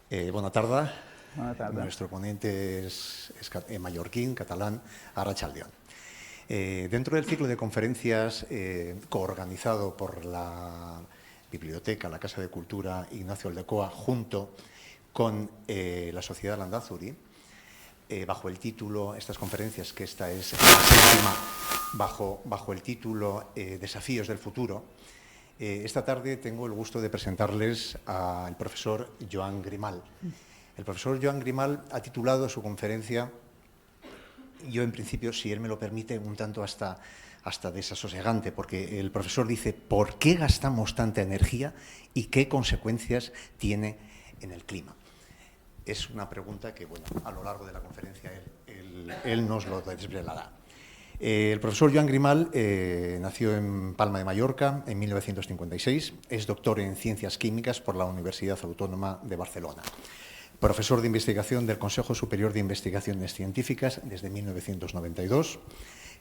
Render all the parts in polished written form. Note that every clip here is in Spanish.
Bona tarda. Bona tarda. Nuestro ponente es mallorquín, catalán, Arratsaldeon. Dentro del ciclo de conferencias coorganizado por la Biblioteca, la Casa de Cultura Ignacio Aldecoa, junto con la Sociedad Landazuri, bajo el título, estas conferencias, que esta es la séptima, bajo el título Desafíos del futuro, esta tarde tengo el gusto de presentarles al profesor Joan Grimal. El profesor Joan Grimal ha titulado su conferencia, yo en principio, si él me lo permite, un tanto hasta desasosegante, porque el profesor dice: ¿por qué gastamos tanta energía y qué consecuencias tiene en el clima? Es una pregunta que, bueno, a lo largo de la conferencia él nos lo desvelará. El profesor Joan Grimal nació en Palma de Mallorca en 1956, es doctor en Ciencias Químicas por la Universidad Autónoma de Barcelona, profesor de investigación del Consejo Superior de Investigaciones Científicas desde 1992,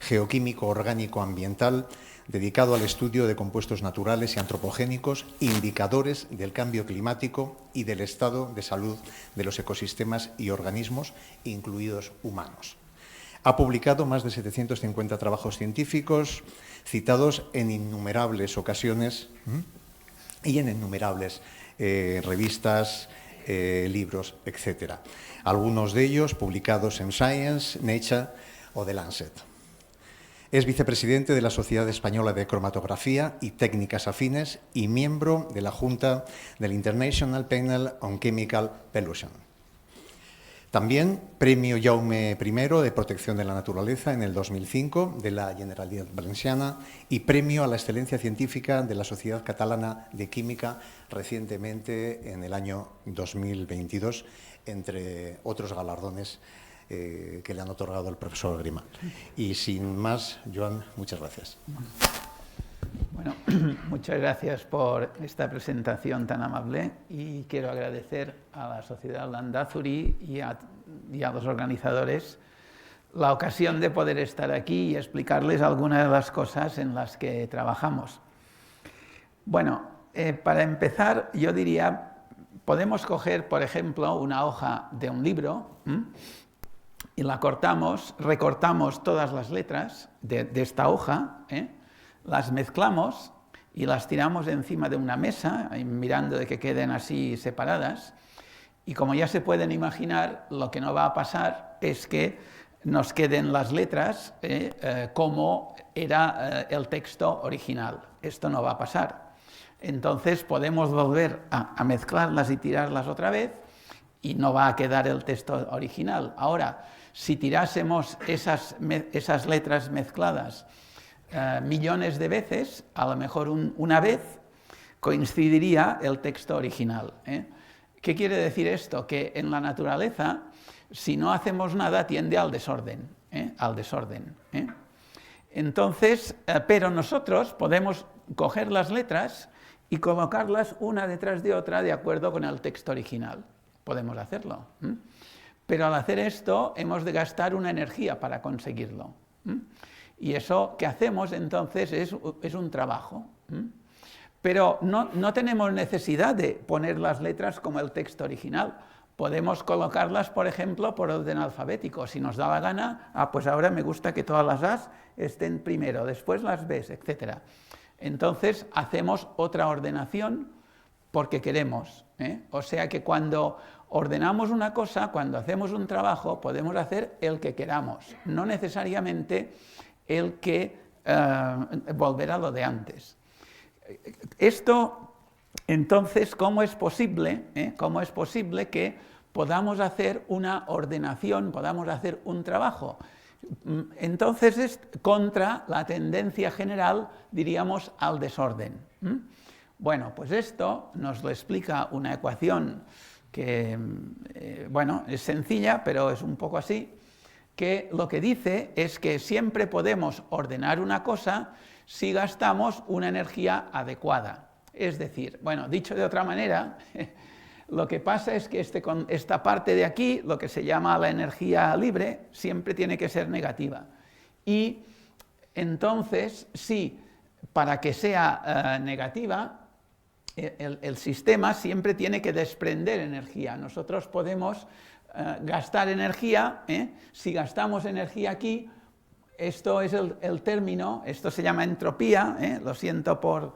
geoquímico orgánico ambiental dedicado al estudio de compuestos naturales y antropogénicos, indicadores del cambio climático y del estado de salud de los ecosistemas y organismos, incluidos humanos. Ha publicado más de 750 trabajos científicos, citados en innumerables ocasiones y en innumerables revistas, libros, etc. Algunos de ellos publicados en Science, Nature o The Lancet. Es vicepresidente de la Sociedad Española de Cromatografía y Técnicas Afines y miembro de la Junta del International Panel on Chemical Pollution. También Premio Jaume I de Protección de la Naturaleza en el 2005 de la Generalitat Valenciana y Premio a la Excelencia Científica de la Sociedad Catalana de Química recientemente en el año 2022, entre otros galardones que le han otorgado al profesor Grimal. Y sin más, Joan, muchas gracias. Bueno, muchas gracias por esta presentación tan amable y quiero agradecer a la Sociedad Landazuri y a los organizadores la ocasión de poder estar aquí y explicarles algunas de las cosas en las que trabajamos. Bueno, para empezar, yo diría, podemos coger, por ejemplo, una hoja de un libro y la cortamos, recortamos todas las letras de esta hoja, las mezclamos y las tiramos encima de una mesa, mirando de que queden así separadas. Y como ya se pueden imaginar, lo que no va a pasar es que nos queden las letras como era el texto original. Esto no va a pasar. Entonces podemos volver a mezclarlas y tirarlas otra vez y no va a quedar el texto original. Ahora, si tirásemos esas letras mezcladas millones de veces, a lo mejor una vez, coincidiría el texto original. ¿Qué quiere decir esto? Que en la naturaleza, si no hacemos nada, tiende al desorden. Entonces, pero nosotros podemos coger las letras y colocarlas una detrás de otra de acuerdo con el texto original. Podemos hacerlo. Pero al hacer esto, hemos de gastar una energía para conseguirlo. Y eso que hacemos entonces es un trabajo. Pero no tenemos necesidad de poner las letras como el texto original. Podemos colocarlas, por ejemplo, por orden alfabético. Si nos da la gana, pues ahora me gusta que todas las A's estén primero, después las B's, etc. Entonces hacemos otra ordenación porque queremos. O sea que cuando ordenamos una cosa, cuando hacemos un trabajo, podemos hacer el que queramos, no necesariamente el que volver a lo de antes. Esto, entonces, ¿cómo es posible que podamos hacer una ordenación, podamos hacer un trabajo? Entonces es contra la tendencia general, diríamos, al desorden. Bueno, pues esto nos lo explica una ecuación que, bueno, es sencilla, pero es un poco así, que lo que dice es que siempre podemos ordenar una cosa si gastamos una energía adecuada. Es decir, bueno, dicho de otra manera, lo que pasa es que esta parte de aquí, lo que se llama la energía libre, siempre tiene que ser negativa. Y entonces, si para que sea negativa, el sistema siempre tiene que desprender energía. Nosotros podemos gastar energía, si gastamos energía aquí, esto es el término, esto se llama entropía, lo siento por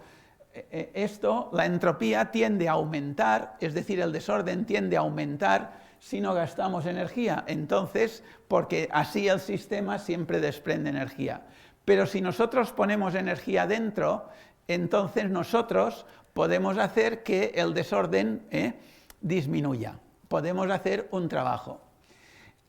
esto, la entropía tiende a aumentar, es decir, el desorden tiende a aumentar si no gastamos energía, entonces, porque así el sistema siempre desprende energía. Pero si nosotros ponemos energía dentro, entonces nosotros podemos hacer que el desorden disminuya, podemos hacer un trabajo.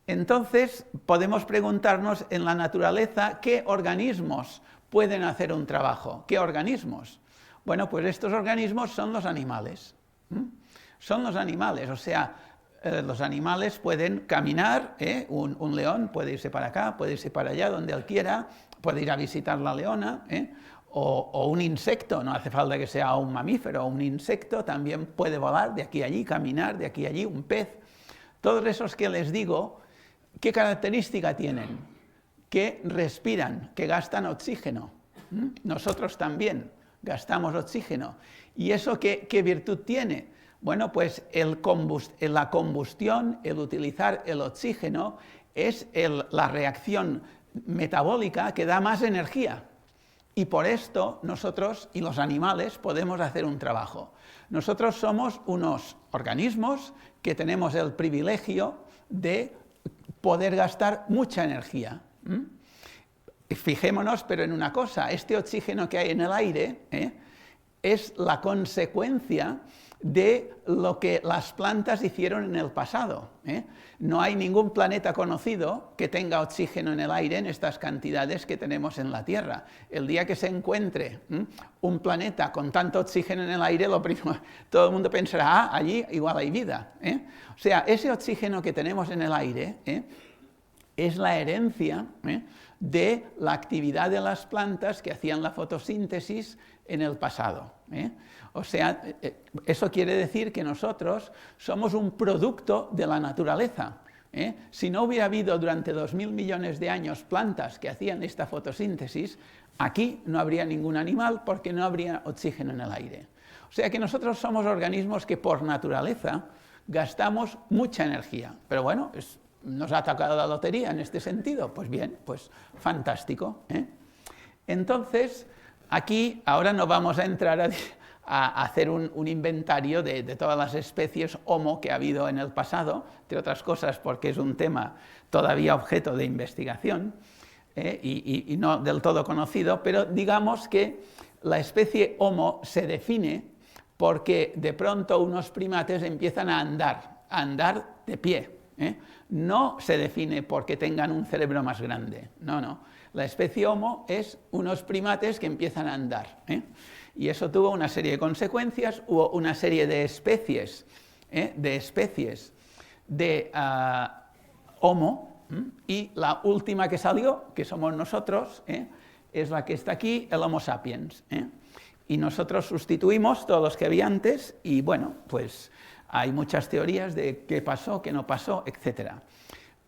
Entonces, podemos preguntarnos en la naturaleza qué organismos pueden hacer un trabajo. ¿Qué organismos? Bueno, pues estos organismos son los animales. Son los animales, o sea, los animales pueden caminar, un león puede irse para acá, puede irse para allá, donde él quiera, puede ir a visitar la leona, o un insecto, no hace falta que sea un mamífero, un insecto también puede volar de aquí a allí, caminar de aquí a allí, un pez. Todos esos que les digo, ¿qué característica tienen? Que respiran, que gastan oxígeno. Nosotros también gastamos oxígeno. ¿Y eso qué virtud tiene? Bueno, pues la combustión, el utilizar el oxígeno, es la reacción metabólica que da más energía. Y por esto nosotros y los animales podemos hacer un trabajo. Nosotros somos unos organismos que tenemos el privilegio de poder gastar mucha energía. Fijémonos, pero en una cosa, este oxígeno que hay en el aire es la consecuencia de lo que las plantas hicieron en el pasado. No hay ningún planeta conocido que tenga oxígeno en el aire en estas cantidades que tenemos en la Tierra. El día que se encuentre un planeta con tanto oxígeno en el aire, todo el mundo pensará, allí igual hay vida. O sea, ese oxígeno que tenemos en el aire es la herencia de la actividad de las plantas que hacían la fotosíntesis en el pasado. O sea, eso quiere decir que nosotros somos un producto de la naturaleza. Si no hubiera habido durante 2000 millones de años plantas que hacían esta fotosíntesis, aquí no habría ningún animal porque no habría oxígeno en el aire. O sea que nosotros somos organismos que por naturaleza gastamos mucha energía. Pero bueno, nos ha tocado la lotería en este sentido. Pues bien, pues fantástico. Entonces, aquí ahora no vamos a entrar a hacer un inventario de todas las especies Homo que ha habido en el pasado, entre otras cosas porque es un tema todavía objeto de investigación y no del todo conocido, pero digamos que la especie Homo se define porque de pronto unos primates empiezan a andar de pie. No se define porque tengan un cerebro más grande, no. La especie Homo es unos primates que empiezan a andar. Y eso tuvo una serie de consecuencias, hubo una serie de especies de Homo, y la última que salió, que somos nosotros, es la que está aquí, el Homo sapiens. Y nosotros sustituimos todos los que había antes, y bueno, pues hay muchas teorías de qué pasó, qué no pasó, etc.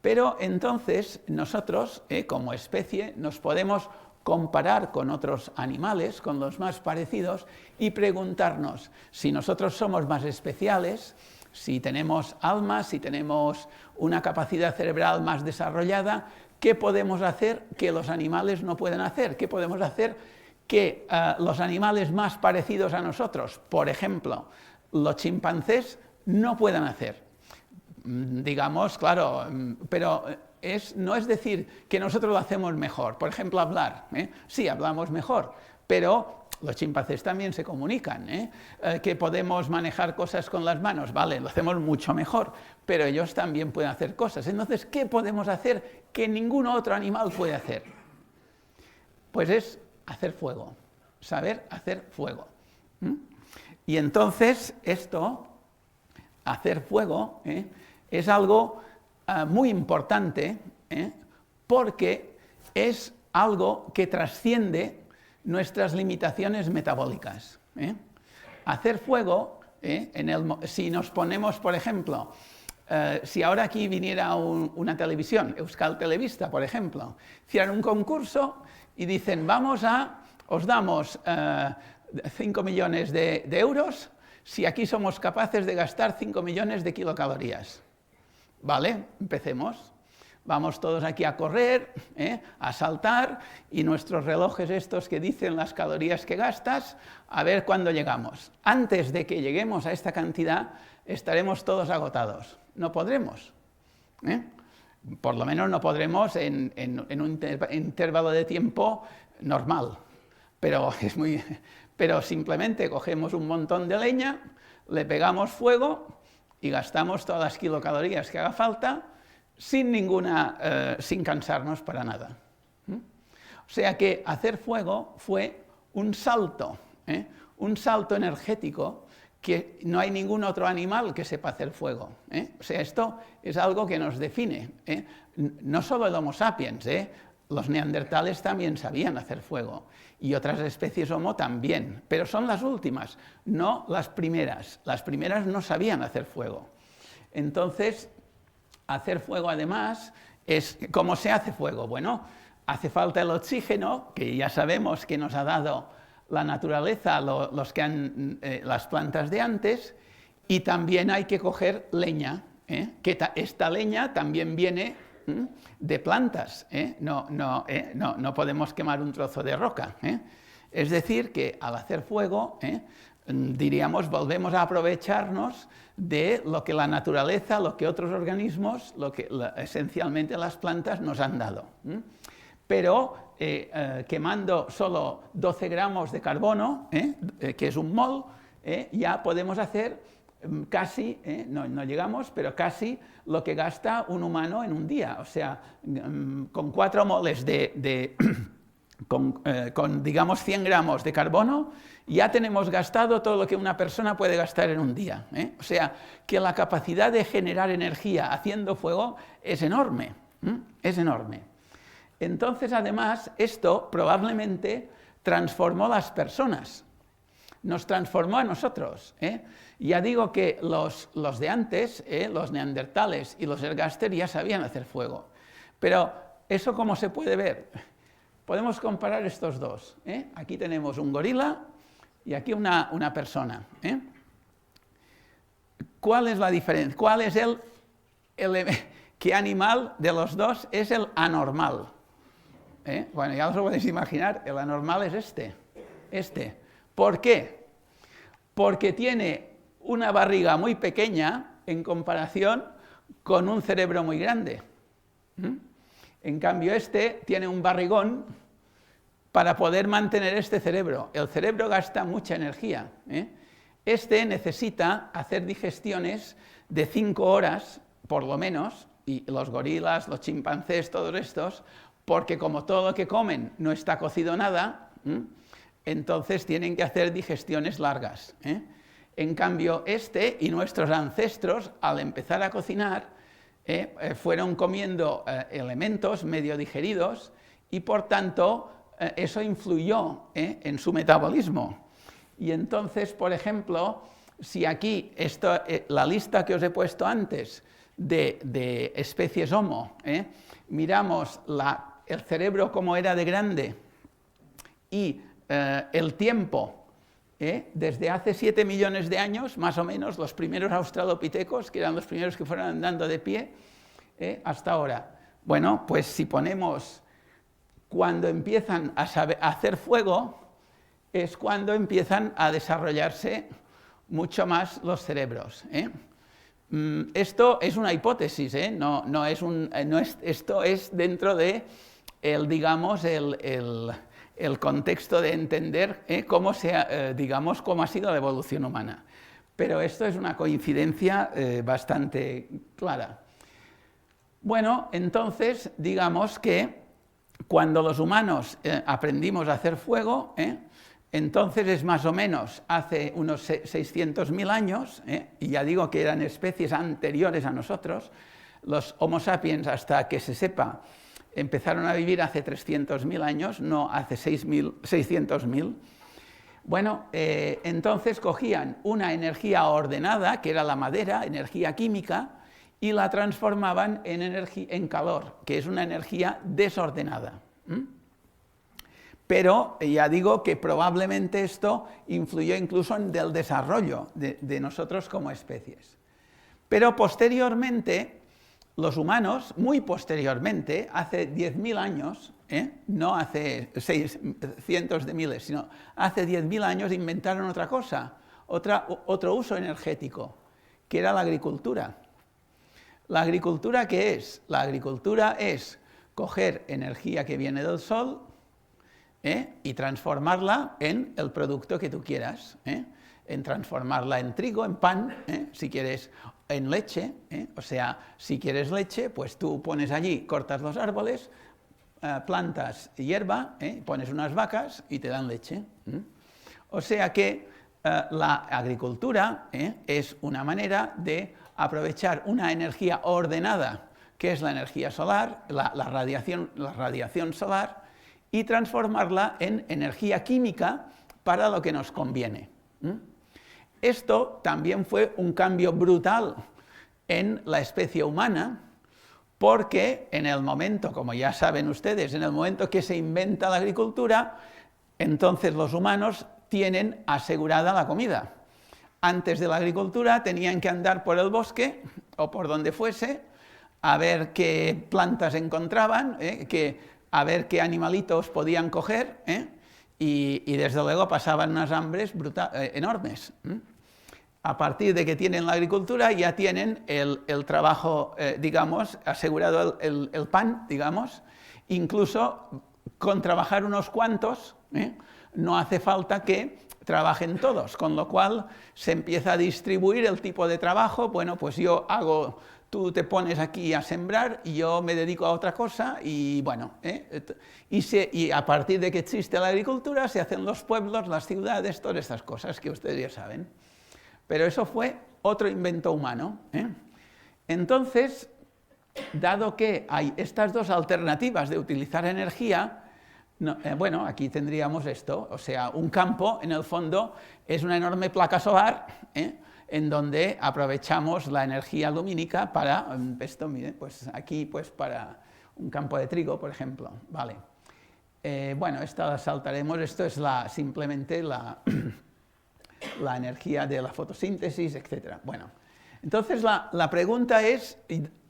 Pero entonces nosotros, como especie, nos podemos comparar con otros animales, con los más parecidos, y preguntarnos si nosotros somos más especiales, si tenemos alma, si tenemos una capacidad cerebral más desarrollada, ¿qué podemos hacer que los animales no pueden hacer? ¿Qué podemos hacer que los animales más parecidos a nosotros, por ejemplo, los chimpancés, no puedan hacer? Digamos, claro, pero no es decir que nosotros lo hacemos mejor. Por ejemplo, hablar. Sí, hablamos mejor, pero los chimpancés también se comunican. Que podemos manejar cosas con las manos, vale, lo hacemos mucho mejor, pero ellos también pueden hacer cosas. Entonces, ¿qué podemos hacer que ningún otro animal puede hacer? Pues es hacer fuego, saber hacer fuego. Y entonces esto, hacer fuego, es algo muy importante, porque es algo que trasciende nuestras limitaciones metabólicas. Hacer fuego, si nos ponemos, por ejemplo, si ahora aquí viniera una televisión, Euskal Telebista, por ejemplo, hicieran un concurso y dicen, os damos 5 millones de euros si aquí somos capaces de gastar 5 millones de kilocalorías. ¿Vale? Empecemos. Vamos todos aquí a correr, a saltar, y nuestros relojes estos que dicen las calorías que gastas, a ver cuándo llegamos. Antes de que lleguemos a esta cantidad, estaremos todos agotados. No podremos. Por lo menos no podremos en un intervalo de tiempo normal. Pero simplemente cogemos un montón de leña, le pegamos fuego y gastamos todas las kilocalorías que haga falta, sin cansarnos para nada. O sea que hacer fuego fue un salto energético que no hay ningún otro animal que sepa hacer fuego. O sea, esto es algo que nos define. No solo el Homo sapiens, los neandertales también sabían hacer fuego, y otras especies Homo también, pero son las últimas, no las primeras. Las primeras no sabían hacer fuego. Entonces, hacer fuego, además, ¿cómo se hace fuego? Bueno, hace falta el oxígeno, que ya sabemos que nos ha dado la naturaleza, las plantas de antes, y también hay que coger leña, que esta leña también viene de plantas, no podemos quemar un trozo de roca. Es decir, que al hacer fuego, diríamos, volvemos a aprovecharnos de lo que la naturaleza, lo que otros organismos, esencialmente las plantas nos han dado. Pero quemando solo 12 gramos de carbono, que es un mol, ya podemos hacer casi, no llegamos, pero casi lo que gasta un humano en un día. O sea, con 4 moles con digamos 100 gramos de carbono, ya tenemos gastado todo lo que una persona puede gastar en un día. O sea, que la capacidad de generar energía haciendo fuego es enorme. Es enorme. Entonces, además, esto probablemente transformó las personas. Nos transformó a nosotros. Ya digo que los de antes, los neandertales y los ergaster, ya sabían hacer fuego. Pero eso, ¿cómo se puede ver? Podemos comparar estos dos. Aquí tenemos un gorila y aquí una persona. ¿Cuál es la diferencia? ¿Cuál es qué animal de los dos es el anormal? Bueno, ya os lo podéis imaginar, el anormal es este. ¿Por qué? Porque tiene una barriga muy pequeña en comparación con un cerebro muy grande. En cambio, este tiene un barrigón para poder mantener este cerebro. El cerebro gasta mucha energía. Este necesita hacer digestiones de 5 horas, por lo menos, y los gorilas, los chimpancés, todos estos, porque como todo lo que comen no está cocido nada, entonces tienen que hacer digestiones largas. En cambio, este y nuestros ancestros, al empezar a cocinar, fueron comiendo elementos medio digeridos y, por tanto, eso influyó en su metabolismo. Y entonces, por ejemplo, si aquí, la lista que os he puesto antes de especies Homo, miramos el cerebro como era de grande y el tiempo, desde hace 7 millones de años, más o menos, los primeros australopitecos, que eran los primeros que fueron andando de pie, hasta ahora. Bueno, pues si ponemos cuando empiezan a hacer fuego, es cuando empiezan a desarrollarse mucho más los cerebros. Esto es una hipótesis, esto es dentro de digamos, el contexto de entender cómo ha sido la evolución humana. Pero esto es una coincidencia bastante clara. Bueno, entonces, digamos que cuando los humanos aprendimos a hacer fuego, entonces es más o menos hace unos 600.000 años, y ya digo que eran especies anteriores a nosotros. Los Homo sapiens, hasta que se sepa, empezaron a vivir hace 300.000 años, no hace 600.000. Bueno, entonces cogían una energía ordenada, que era la madera, energía química, y la transformaban en calor, que es una energía desordenada. pero ya digo que probablemente esto influyó incluso en el desarrollo de nosotros como especies. Pero posteriormente, los humanos, muy posteriormente, hace 10.000 años, no hace cientos de miles, sino hace 10.000 años inventaron otra cosa, otro uso energético, que era la agricultura. ¿La agricultura qué es? La agricultura es coger energía que viene del sol y transformarla en el producto que tú quieras, en transformarla en trigo, en pan, si quieres, en leche, o sea, si quieres leche, pues tú pones allí, cortas los árboles, plantas hierba, pones unas vacas y te dan leche. O sea que la agricultura es una manera de aprovechar una energía ordenada, que es la energía solar, la radiación solar, y transformarla en energía química para lo que nos conviene. Esto también fue un cambio brutal en la especie humana, porque en el momento, como ya saben ustedes, en el momento que se inventa la agricultura, entonces los humanos tienen asegurada la comida. Antes de la agricultura tenían que andar por el bosque o por donde fuese, a ver qué plantas encontraban, a ver qué animalitos podían coger, y desde luego pasaban unas hambres enormes. A partir de que tienen la agricultura ya tienen el trabajo, digamos, asegurado el pan, digamos, incluso con trabajar unos cuantos, no hace falta que trabajen todos, con lo cual se empieza a distribuir el tipo de trabajo. Bueno, pues tú te pones aquí a sembrar y yo me dedico a otra cosa, y bueno, y a partir de que existe la agricultura se hacen los pueblos, las ciudades, todas estas cosas que ustedes ya saben. Pero eso fue otro invento humano. Entonces, dado que hay estas dos alternativas de utilizar energía, bueno, aquí tendríamos esto, o sea, un campo, en el fondo, es una enorme placa solar, en donde aprovechamos la energía lumínica para, esto, mire, pues aquí, pues para un campo de trigo, por ejemplo, vale. Bueno, esta la saltaremos, esto es simplemente la energía de la fotosíntesis, etc. Bueno, entonces la pregunta es,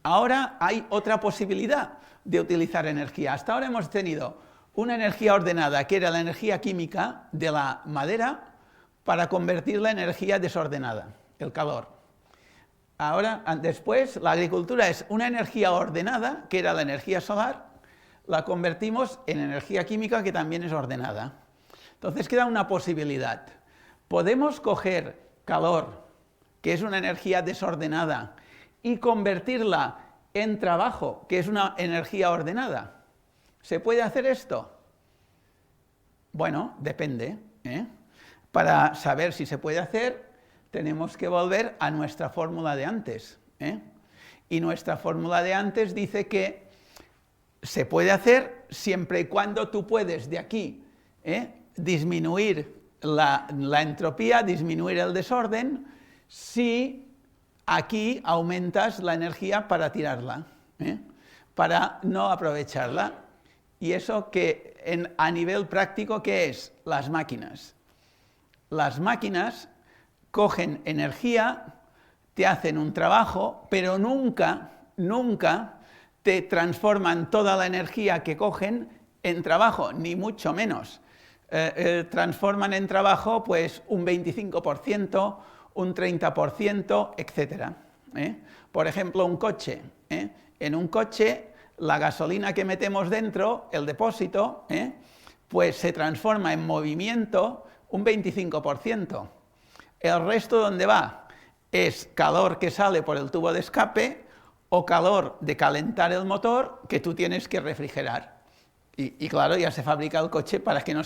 ahora hay otra posibilidad de utilizar energía. Hasta ahora hemos tenido una energía ordenada, que era la energía química de la madera, para convertirla en energía desordenada, el calor. Ahora, después, la agricultura es una energía ordenada, que era la energía solar, la convertimos en energía química, que también es ordenada. Entonces queda una posibilidad. Podemos coger calor, que es una energía desordenada, y convertirla en trabajo, que es una energía ordenada. ¿Se puede hacer esto? Bueno, depende. Para saber si se puede hacer, tenemos que volver a nuestra fórmula de antes. Y nuestra fórmula de antes dice que se puede hacer siempre y cuando tú puedes de aquí disminuir la entropía, disminuir el desorden, si aquí aumentas la energía para tirarla, para no aprovecharla. Y eso que a nivel práctico, ¿qué es? Las máquinas. Las máquinas cogen energía, te hacen un trabajo, pero nunca te transforman toda la energía que cogen en trabajo, ni mucho menos. Transforman en trabajo pues un 25%, un 30%, etc. Por ejemplo, un coche. En un coche, la gasolina que metemos dentro, el depósito, pues se transforma en movimiento un 25%. El resto, ¿dónde va? Es calor que sale por el tubo de escape o calor de calentar el motor que tú tienes que refrigerar. Y claro, ya se fabrica el coche para que no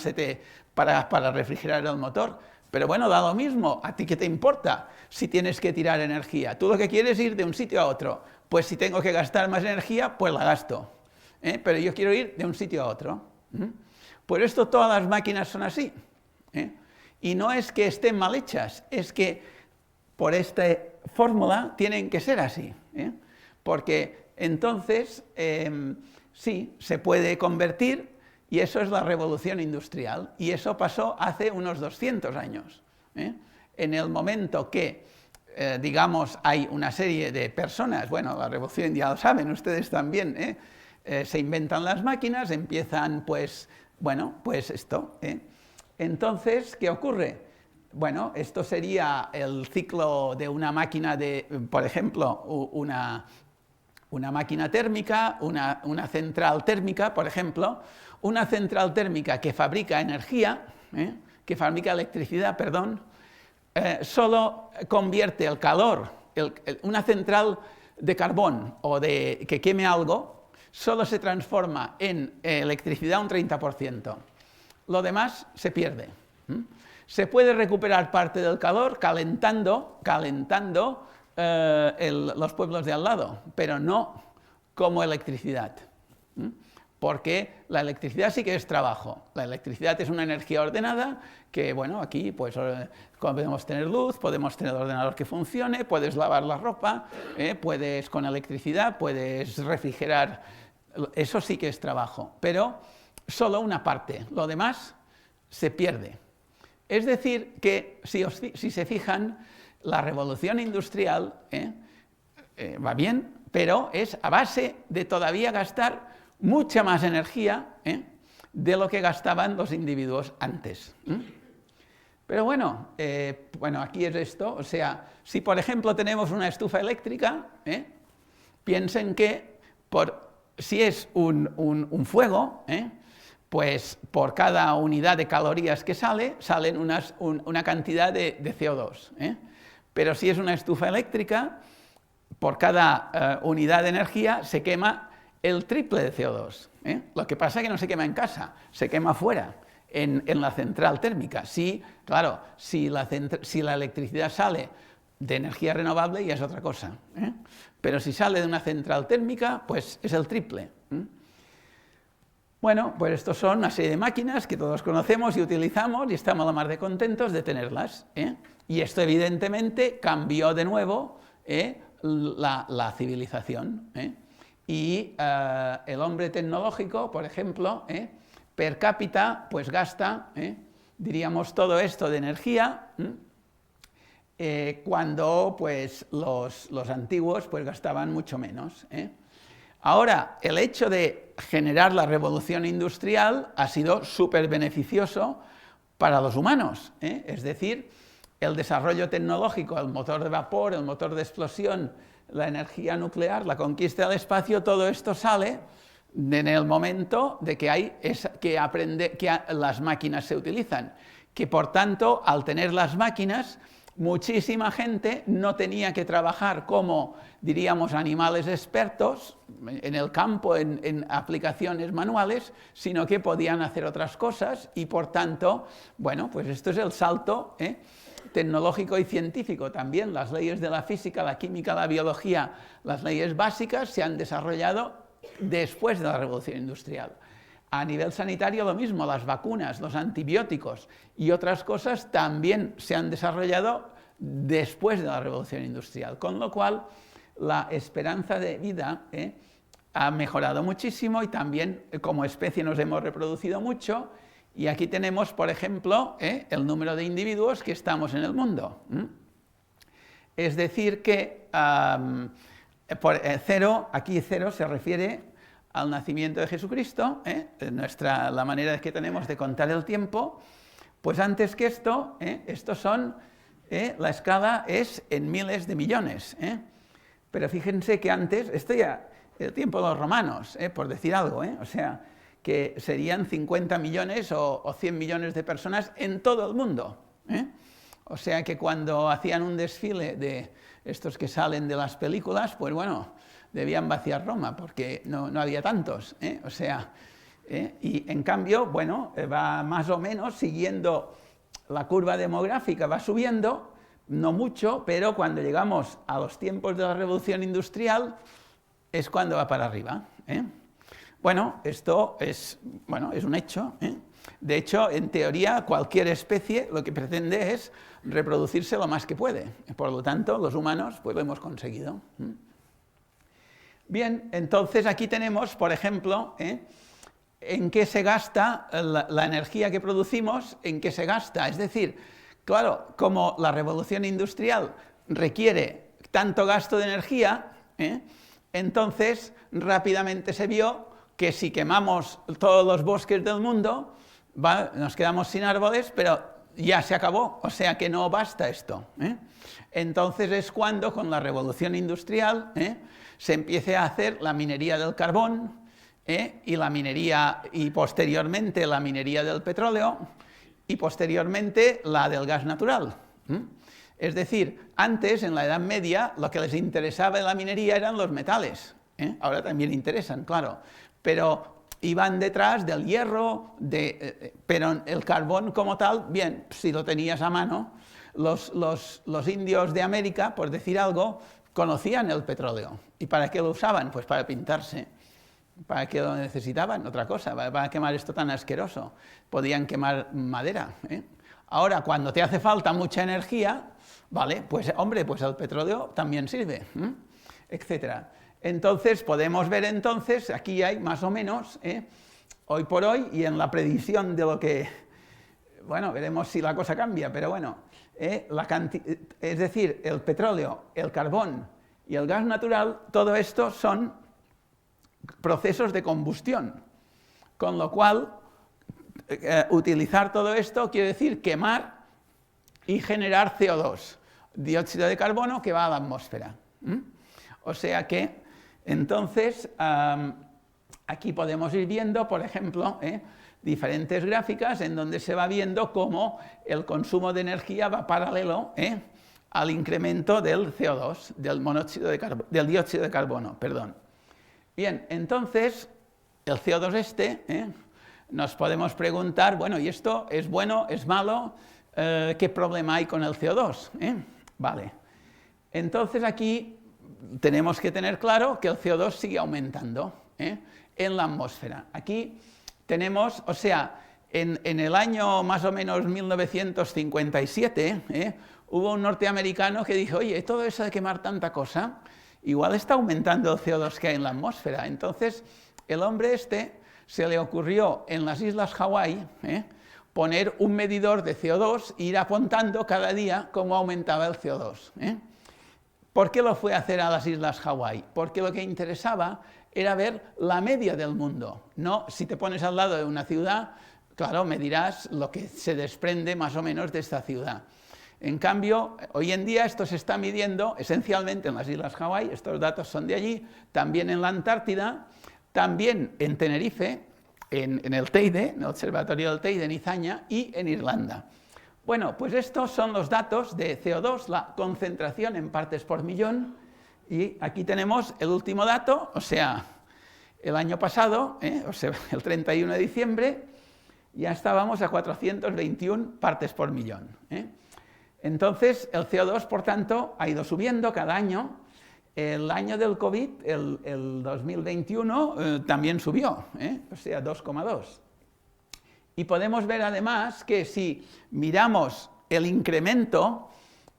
para refrigerar el motor. Pero bueno, da lo mismo. ¿A ti qué te importa si tienes que tirar energía? Tú lo que quieres es ir de un sitio a otro. Pues si tengo que gastar más energía, pues la gasto. Pero yo quiero ir de un sitio a otro. Por esto todas las máquinas son así. Y no es que estén mal hechas, es que por esta fórmula tienen que ser así. Porque entonces, sí, se puede convertir Y eso es la revolución industrial. Y eso pasó hace unos 200 años. En el momento que, digamos, hay una serie de personas, bueno, la revolución ya lo saben ustedes también, se inventan las máquinas, empiezan, pues, bueno, pues esto. Entonces, ¿qué ocurre? Bueno, esto sería el ciclo de una máquina por ejemplo, una máquina térmica, una central térmica, por ejemplo, una central térmica que fabrica energía, que fabrica electricidad, perdón, solo convierte el calor, una central de carbón o que queme algo, solo se transforma en electricidad un 30%. Lo demás se pierde. Se puede recuperar parte del calor calentando los pueblos de al lado, pero no como electricidad. Porque la electricidad sí que es trabajo. La electricidad es una energía ordenada que, bueno, aquí pues podemos tener luz, podemos tener ordenador que funcione, puedes lavar la ropa, puedes con electricidad, puedes refrigerar. Eso sí que es trabajo, pero solo una parte. Lo demás se pierde. Es decir, que si se fijan, la revolución industrial va bien, pero es a base de todavía gastar mucha más energía de lo que gastaban los individuos antes. Pero bueno, aquí es esto, o sea, si por ejemplo tenemos una estufa eléctrica, piensen que si es un fuego, pues por cada unidad de calorías que salen una cantidad de CO2. Pero si es una estufa eléctrica, por cada unidad de energía se quema el triple de CO2. Lo que pasa es que no se quema en casa, se quema fuera, en la central térmica. Claro, si la electricidad sale de energía renovable ya es otra cosa. Pero si sale de una central térmica, pues es el triple. Bueno, pues estos son una serie de máquinas que todos conocemos y utilizamos y estamos a la mar de contentos de tenerlas. Y esto evidentemente cambió de nuevo la civilización. Y el hombre tecnológico, por ejemplo, per cápita, pues gasta, diríamos, todo esto de energía, cuando pues, los antiguos pues, gastaban mucho menos. Ahora, el hecho de generar la revolución industrial ha sido súper beneficioso para los humanos. Es decir, el desarrollo tecnológico, el motor de vapor, el motor de explosión, la energía nuclear, la conquista del espacio, todo esto sale en el momento de que las máquinas se utilizan. Que por tanto, al tener las máquinas, muchísima gente no tenía que trabajar como, diríamos, animales expertos en el campo, en aplicaciones manuales, sino que podían hacer otras cosas y, por tanto, bueno, pues esto es el salto tecnológico y científico. También las leyes de la física, la química, la biología, las leyes básicas se han desarrollado después de la revolución industrial. A nivel sanitario lo mismo, las vacunas, los antibióticos y otras cosas también se han desarrollado después de la revolución industrial, con lo cual la esperanza de vida ha mejorado muchísimo y también como especie nos hemos reproducido mucho y aquí tenemos, por ejemplo, el número de individuos que estamos en el mundo. Es decir que aquí cero se refiere al nacimiento de Jesucristo, la manera que tenemos de contar el tiempo, pues antes que esto, la escala es en miles de millones. Pero fíjense que antes, esto ya, el tiempo de los romanos, por decir algo, o sea, que serían 50 millones o 100 millones de personas en todo el mundo. O sea que cuando hacían un desfile de estos que salen de las películas, pues bueno, debían vaciar Roma, porque no había tantos, o sea, y en cambio, bueno, va más o menos siguiendo la curva demográfica, va subiendo, no mucho, pero cuando llegamos a los tiempos de la revolución industrial, es cuando va para arriba. Bueno, esto es un hecho. De hecho, en teoría, cualquier especie lo que pretende es reproducirse lo más que puede. Por lo tanto, los humanos pues lo hemos conseguido. Bien, entonces aquí tenemos, por ejemplo, en qué se gasta la energía que producimos, en qué se gasta. Es decir, claro, como la revolución industrial requiere tanto gasto de energía, entonces rápidamente se vio que si quemamos todos los bosques del mundo, nos quedamos sin árboles, pero ya se acabó, o sea que no basta esto. Entonces es cuando con la revolución industrial se empieza a hacer la minería del carbón, y posteriormente la minería del petróleo y posteriormente la del gas natural. Es decir, antes, en la Edad Media, lo que les interesaba de la minería eran los metales. Ahora también interesan, claro, pero iban detrás del hierro, pero el carbón como tal, bien, si lo tenías a mano, los indios de América, por decir algo, conocían el petróleo. ¿Y para qué lo usaban? Pues para pintarse. ¿Para qué lo necesitaban? Otra cosa, para quemar esto tan asqueroso. Podían quemar madera. Ahora, cuando te hace falta mucha energía, vale, pues hombre, pues el petróleo también sirve, etcétera. Entonces, podemos ver entonces, aquí hay más o menos, hoy por hoy, y en la predicción de lo que, bueno, veremos si la cosa cambia, pero bueno, es decir, el petróleo, el carbón y el gas natural, todo esto son procesos de combustión, con lo cual utilizar todo esto quiere decir quemar y generar CO2, dióxido de carbono, que va a la atmósfera. O sea que, entonces, aquí podemos ir viendo, por ejemplo, diferentes gráficas en donde se va viendo cómo el consumo de energía va paralelo al incremento del CO2, del dióxido de carbono, perdón. Bien, entonces, el CO2 nos podemos preguntar, bueno, ¿y esto es bueno, es malo? ¿Qué problema hay con el CO2? Vale. Entonces, aquí tenemos que tener claro que el CO2 sigue aumentando en la atmósfera. Aquí tenemos, o sea, en el año más o menos 1957, hubo un norteamericano que dijo, oye, todo eso de quemar tanta cosa, igual está aumentando el CO2 que hay en la atmósfera. Entonces, el hombre se le ocurrió en las Islas Hawái poner un medidor de CO2 e ir apuntando cada día cómo aumentaba el CO2. ¿Por qué lo fue a hacer a las Islas Hawái? Porque lo que interesaba era ver la media del mundo. No, si te pones al lado de una ciudad, claro, medirás lo que se desprende más o menos de esta ciudad. En cambio, hoy en día esto se está midiendo esencialmente en las Islas Hawái, estos datos son de allí, también en la Antártida, también en Tenerife, en el Teide, en el Observatorio del Teide, en Izaña, y en Irlanda. Bueno, pues estos son los datos de CO2, la concentración en partes por millón, y aquí tenemos el último dato, o sea, el año pasado, o sea, el 31 de diciembre, ya estábamos a 421 partes por millón. Entonces, el CO2, por tanto, ha ido subiendo cada año. El año del COVID, el 2021, también subió, o sea, 2,2. Y podemos ver además que si miramos el incremento,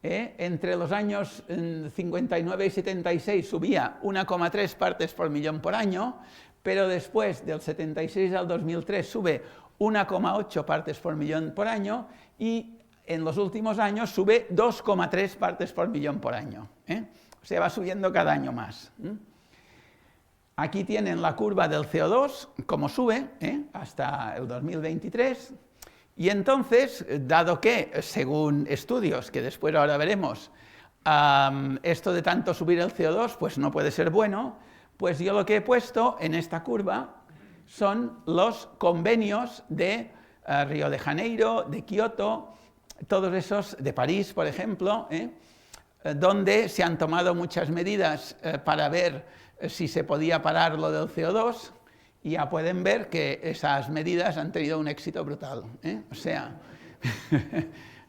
entre los años 59 y 76 subía 1,3 partes por millón por año, pero después del 76 al 2003 sube 1,8 partes por millón por año y en los últimos años sube 2,3 partes por millón por año. O sea, va subiendo cada año más. Aquí tienen la curva del CO2, cómo sube hasta el 2023. Y entonces, dado que, según estudios, que después ahora veremos, esto de tanto subir el CO2 pues no puede ser bueno, pues yo lo que he puesto en esta curva son los convenios de Río de Janeiro, de Kioto, todos esos, de París, por ejemplo, donde se han tomado muchas medidas para ver si se podía parar lo del CO2, y ya pueden ver que esas medidas han tenido un éxito brutal. O sea,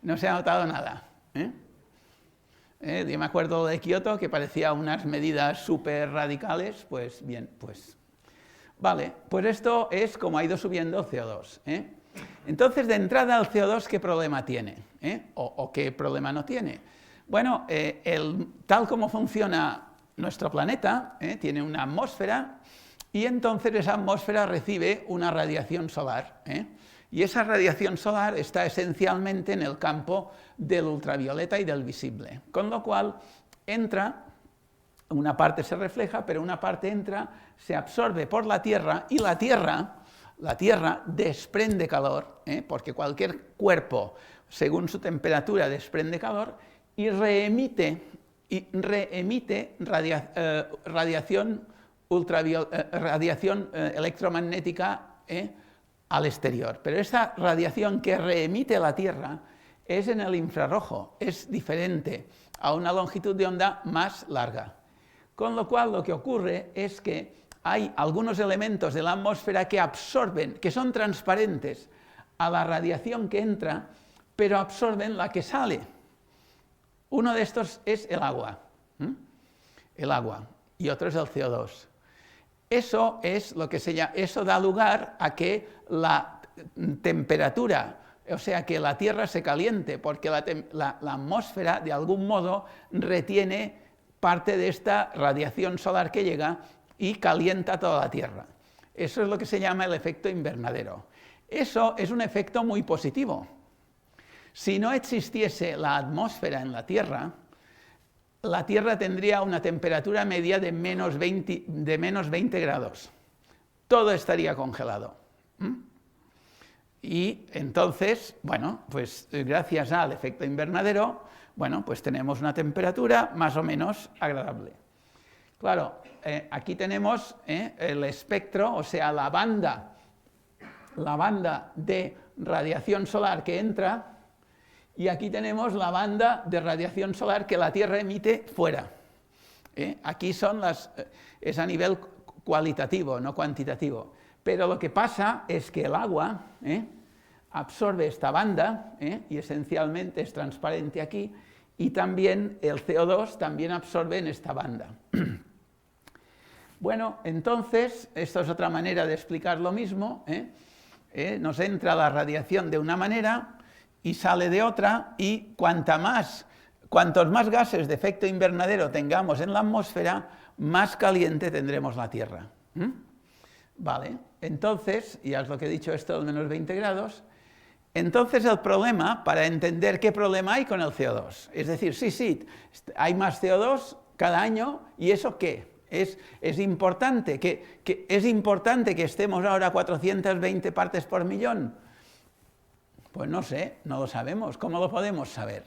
no se ha notado nada. Yo me acuerdo de Kioto, que parecía unas medidas súper radicales, pues bien, pues... Vale, pues esto es como ha ido subiendo el CO2. Entonces, de entrada, el CO2, ¿qué problema tiene? ¿O qué problema no tiene? Bueno, tal como funciona nuestro planeta, tiene una atmósfera, y entonces esa atmósfera recibe una radiación solar, y esa radiación solar está esencialmente en el campo del ultravioleta y del visible, con lo cual entra, una parte se refleja, pero una parte entra, se absorbe por la Tierra, y la Tierra desprende calor, porque cualquier cuerpo, según su temperatura, desprende calor, y reemite radiación electromagnética al exterior. Pero esa radiación que reemite la Tierra es en el infrarrojo, es diferente, a una longitud de onda más larga. Con lo cual, lo que ocurre es que hay algunos elementos de la atmósfera que absorben, que son transparentes a la radiación que entra, pero absorben la que sale. Uno de estos es el agua, y otro es el CO2. Eso es lo que eso da lugar a que la temperatura, o sea, que la Tierra se caliente, porque la atmósfera, de algún modo, retiene parte de esta radiación solar que llega y calienta toda la Tierra. Eso es lo que se llama el efecto invernadero. Eso es un efecto muy positivo. Si no existiese la atmósfera en la Tierra tendría una temperatura media de menos 20 grados. Todo estaría congelado. Y entonces, bueno, pues gracias al efecto invernadero, bueno, pues tenemos una temperatura más o menos agradable. Claro, aquí tenemos el espectro, o sea, la banda de radiación solar que entra, y aquí tenemos la banda de radiación solar que la Tierra emite fuera. Aquí es a nivel cualitativo, no cuantitativo. Pero lo que pasa es que el agua absorbe esta banda, y esencialmente es transparente aquí, y también el CO2 también absorbe en esta banda. Bueno, entonces, esto es otra manera de explicar lo mismo. Nos entra la radiación de una manera y sale de otra, y cuantos más gases de efecto invernadero tengamos en la atmósfera, más caliente tendremos la Tierra. Vale, entonces, ya es lo que he dicho esto del menos 20 grados, entonces el problema, para entender qué problema hay con el CO2, es decir, sí, hay más CO2 cada año, ¿y eso qué? Es importante que estemos ahora a 420 partes por millón. Pues no sé, no lo sabemos. ¿Cómo lo podemos saber?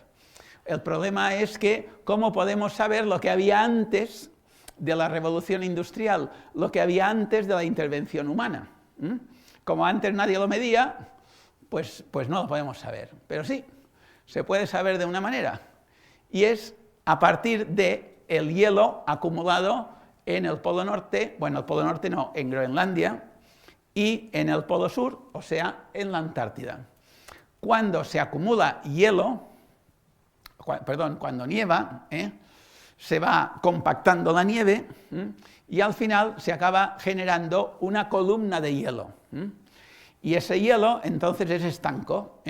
El problema es que, ¿cómo podemos saber lo que había antes de la revolución industrial, lo que había antes de la intervención humana? Como antes nadie lo medía, pues no lo podemos saber. Pero sí, se puede saber de una manera, y es a partir del hielo acumulado en el Polo Norte, bueno, el Polo Norte no, en Groenlandia, y en el Polo Sur, o sea, en la Antártida. Cuando se acumula hielo, cuando nieva, se va compactando la nieve, y al final se acaba generando una columna de hielo. Y ese hielo entonces es estanco.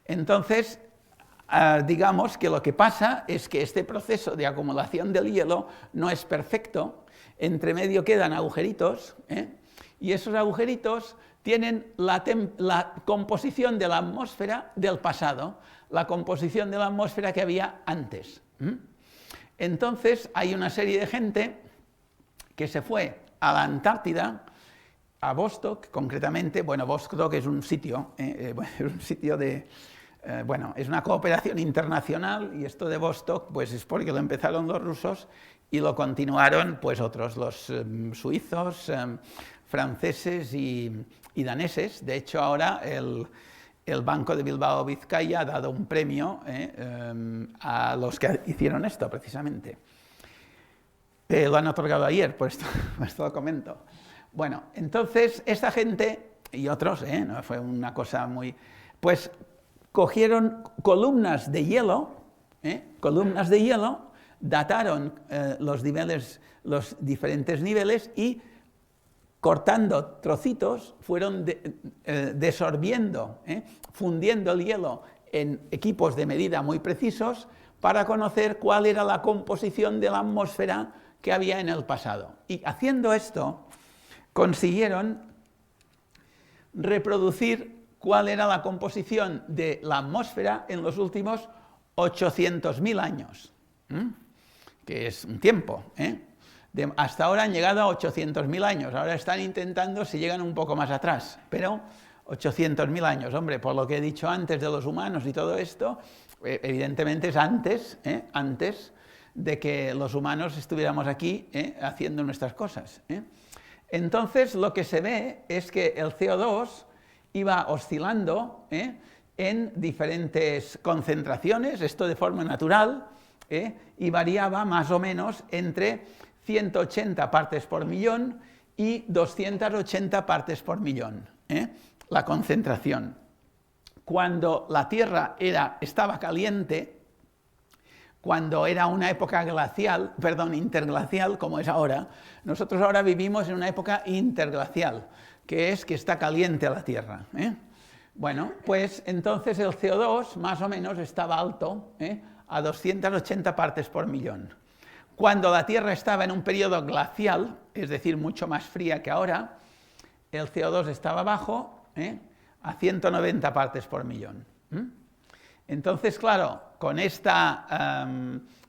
Entonces, digamos que lo que pasa es que este proceso de acumulación del hielo no es perfecto, entre medio quedan agujeritos, y esos agujeritos tienen la composición de la atmósfera del pasado, la composición de la atmósfera que había antes. Entonces hay una serie de gente que se fue a la Antártida, a Vostok concretamente. Bueno, Vostok es un sitio, es una cooperación internacional, y esto de Vostok pues es porque lo empezaron los rusos y lo continuaron pues otros, los suizos, franceses y daneses. De hecho, ahora el Banco de Bilbao Vizcaya ha dado un premio a los que hicieron esto, precisamente. Lo han otorgado ayer, por esto lo comento. Bueno, entonces, esta gente y otros, no fue una cosa muy... Pues cogieron columnas de hielo, dataron los diferentes niveles, y cortando trocitos fueron desorbiendo, fundiendo el hielo en equipos de medida muy precisos para conocer cuál era la composición de la atmósfera que había en el pasado. Y haciendo esto, consiguieron reproducir cuál era la composición de la atmósfera en los últimos 800.000 años, que es un tiempo. Hasta ahora han llegado a 800.000 años, ahora están intentando si llegan un poco más atrás, pero 800.000 años, hombre, por lo que he dicho antes de los humanos y todo esto, evidentemente es antes de que los humanos estuviéramos aquí haciendo nuestras cosas. Entonces, lo que se ve es que el CO2 iba oscilando en diferentes concentraciones, esto de forma natural, y variaba más o menos entre 180 partes por millón y 280 partes por millón, la concentración. Cuando la Tierra estaba caliente, cuando era una época interglacial, como es ahora, nosotros ahora vivimos en una época interglacial, que es que está caliente la Tierra. Bueno, pues entonces el CO2 más o menos estaba alto, a 280 partes por millón. Cuando la Tierra estaba en un periodo glacial, es decir, mucho más fría que ahora, el CO2 estaba bajo, a 190 partes por millón. Entonces, claro, con esta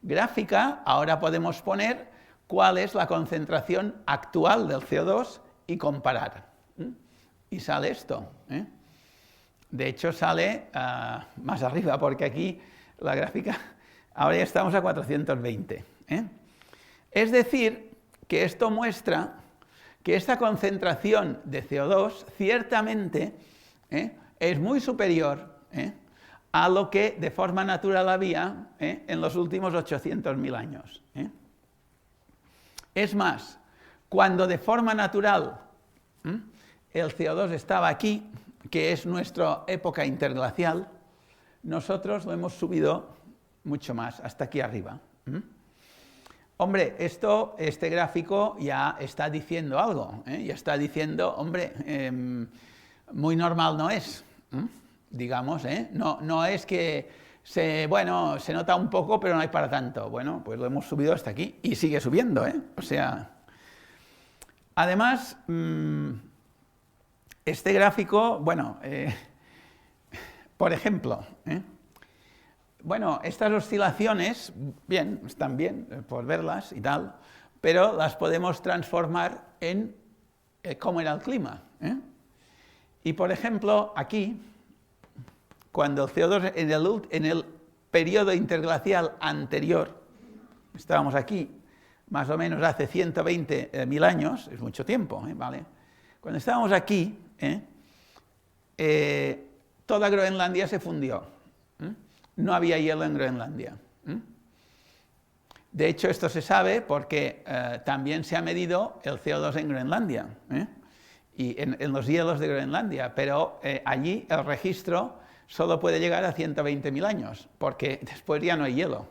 gráfica ahora podemos poner cuál es la concentración actual del CO2 y comparar. Y sale esto. De hecho, sale más arriba, porque aquí la gráfica, ahora ya estamos a 420. Es decir, que esto muestra que esta concentración de CO2 ciertamente es muy superior a lo que de forma natural había en los últimos 800.000 años. Es más, cuando de forma natural el CO2 estaba aquí, que es nuestra época interglacial, nosotros lo hemos subido mucho más, hasta aquí arriba. Hombre, este gráfico ya está diciendo algo, ya está diciendo, hombre, muy normal no es, digamos, no es que se nota un poco, pero no hay para tanto. Bueno, pues lo hemos subido hasta aquí y sigue subiendo, o sea. Además, este gráfico, por ejemplo, estas oscilaciones, bien, están bien por verlas y tal, pero las podemos transformar en cómo era el clima. Y, por ejemplo, aquí, cuando el CO2 en el periodo interglacial anterior, estábamos aquí, más o menos hace 120.000 años, es mucho tiempo, ¿vale? Cuando estábamos aquí, toda Groenlandia se fundió. No había hielo en Groenlandia. De hecho, esto se sabe porque también se ha medido el CO2 en Groenlandia y en los hielos de Groenlandia, pero allí el registro solo puede llegar a 120.000 años, porque después ya no hay hielo.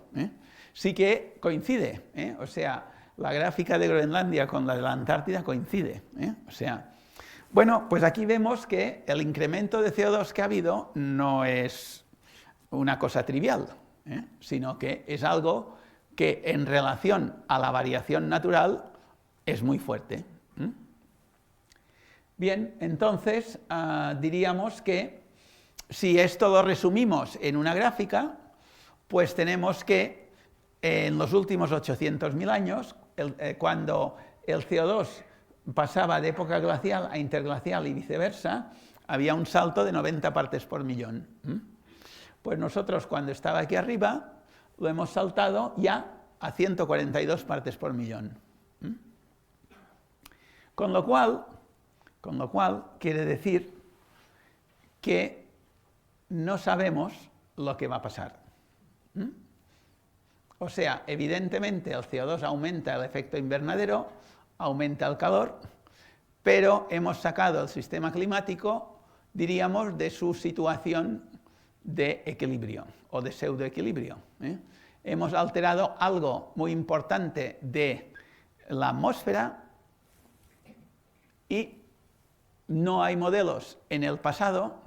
Sí que coincide, o sea, la gráfica de Groenlandia con la de la Antártida coincide. O sea, bueno, pues aquí vemos que el incremento de CO2 que ha habido no es una cosa trivial, sino que es algo que en relación a la variación natural es muy fuerte. Bien, entonces diríamos que si esto lo resumimos en una gráfica, pues tenemos que en los últimos 800.000 años, cuando el CO2 pasaba de época glacial a interglacial y viceversa, había un salto de 90 partes por millón. Pues nosotros, cuando estaba aquí arriba, lo hemos saltado ya a 142 partes por millón. Con lo cual quiere decir que no sabemos lo que va a pasar. O sea, evidentemente el CO2 aumenta el efecto invernadero, aumenta el calor, pero hemos sacado el sistema climático, diríamos, de su situación de equilibrio o de pseudoequilibrio. Hemos alterado algo muy importante de la atmósfera y no hay modelos en el pasado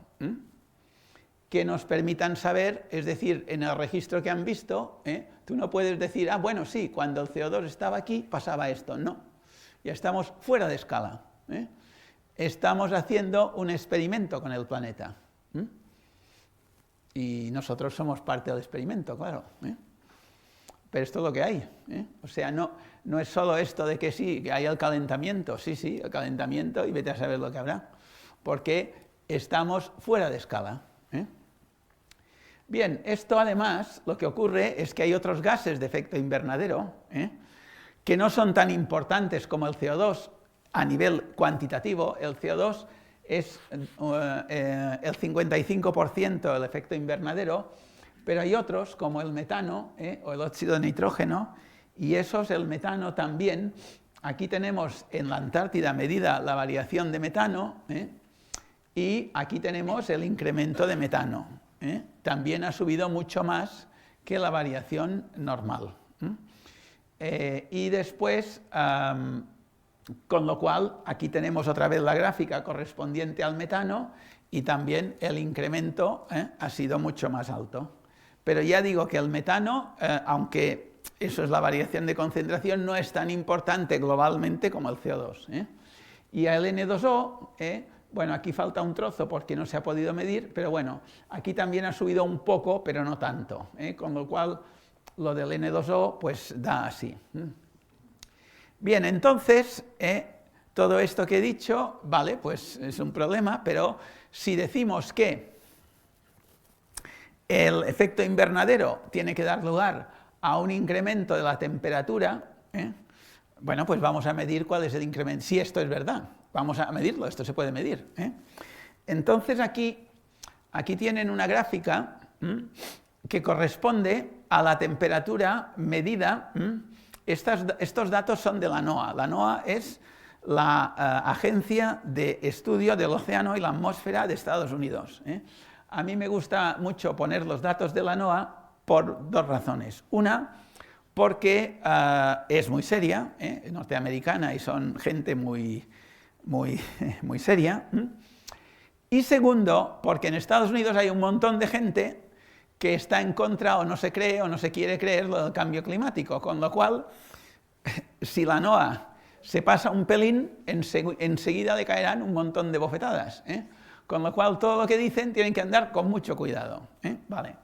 que nos permitan saber, es decir, en el registro que han visto, Tú no puedes decir, ah, bueno, sí, cuando el CO2 estaba aquí pasaba esto. No, ya estamos fuera de escala. Estamos haciendo un experimento con el planeta. Y nosotros somos parte del experimento, claro. Pero esto es lo que hay. O sea, no es solo esto de que sí, que hay el calentamiento. Sí, sí, el calentamiento, y vete a saber lo que habrá. Porque estamos fuera de escala. Bien, esto además, lo que ocurre es que hay otros gases de efecto invernadero que no son tan importantes como el CO2 a nivel cuantitativo. El CO2 es el 55% del efecto invernadero, pero hay otros como el metano o el óxido de nitrógeno, y el metano también. Aquí tenemos en la Antártida medida la variación de metano, y aquí tenemos el incremento de metano. También ha subido mucho más que la variación normal. Y después, con lo cual, aquí tenemos otra vez la gráfica correspondiente al metano, y también el incremento ha sido mucho más alto. Pero ya digo que el metano, aunque eso es la variación de concentración, no es tan importante globalmente como el CO2. Y el N2O, bueno, aquí falta un trozo porque no se ha podido medir, pero bueno, aquí también ha subido un poco, pero no tanto, con lo cual lo del N2O pues da así. Bien, entonces, todo esto que he dicho, vale, pues es un problema, pero si decimos que el efecto invernadero tiene que dar lugar a un incremento de la temperatura, bueno, pues vamos a medir cuál es el incremento, si esto es verdad. Vamos a medirlo, esto se puede medir. Entonces aquí tienen una gráfica que corresponde a la temperatura medida. Estos datos son de la NOAA. La NOAA es la Agencia de Estudio del Océano y la Atmósfera de Estados Unidos. A mí me gusta mucho poner los datos de la NOAA por dos razones. Una, porque es muy seria, es norteamericana y son gente muy seria. Y segundo, porque en Estados Unidos hay un montón de gente que está en contra o no se cree o no se quiere creer lo del cambio climático, con lo cual, si la NOAA se pasa un pelín, enseguida le caerán un montón de bofetadas. Con lo cual, todo lo que dicen tienen que andar con mucho cuidado. Vale.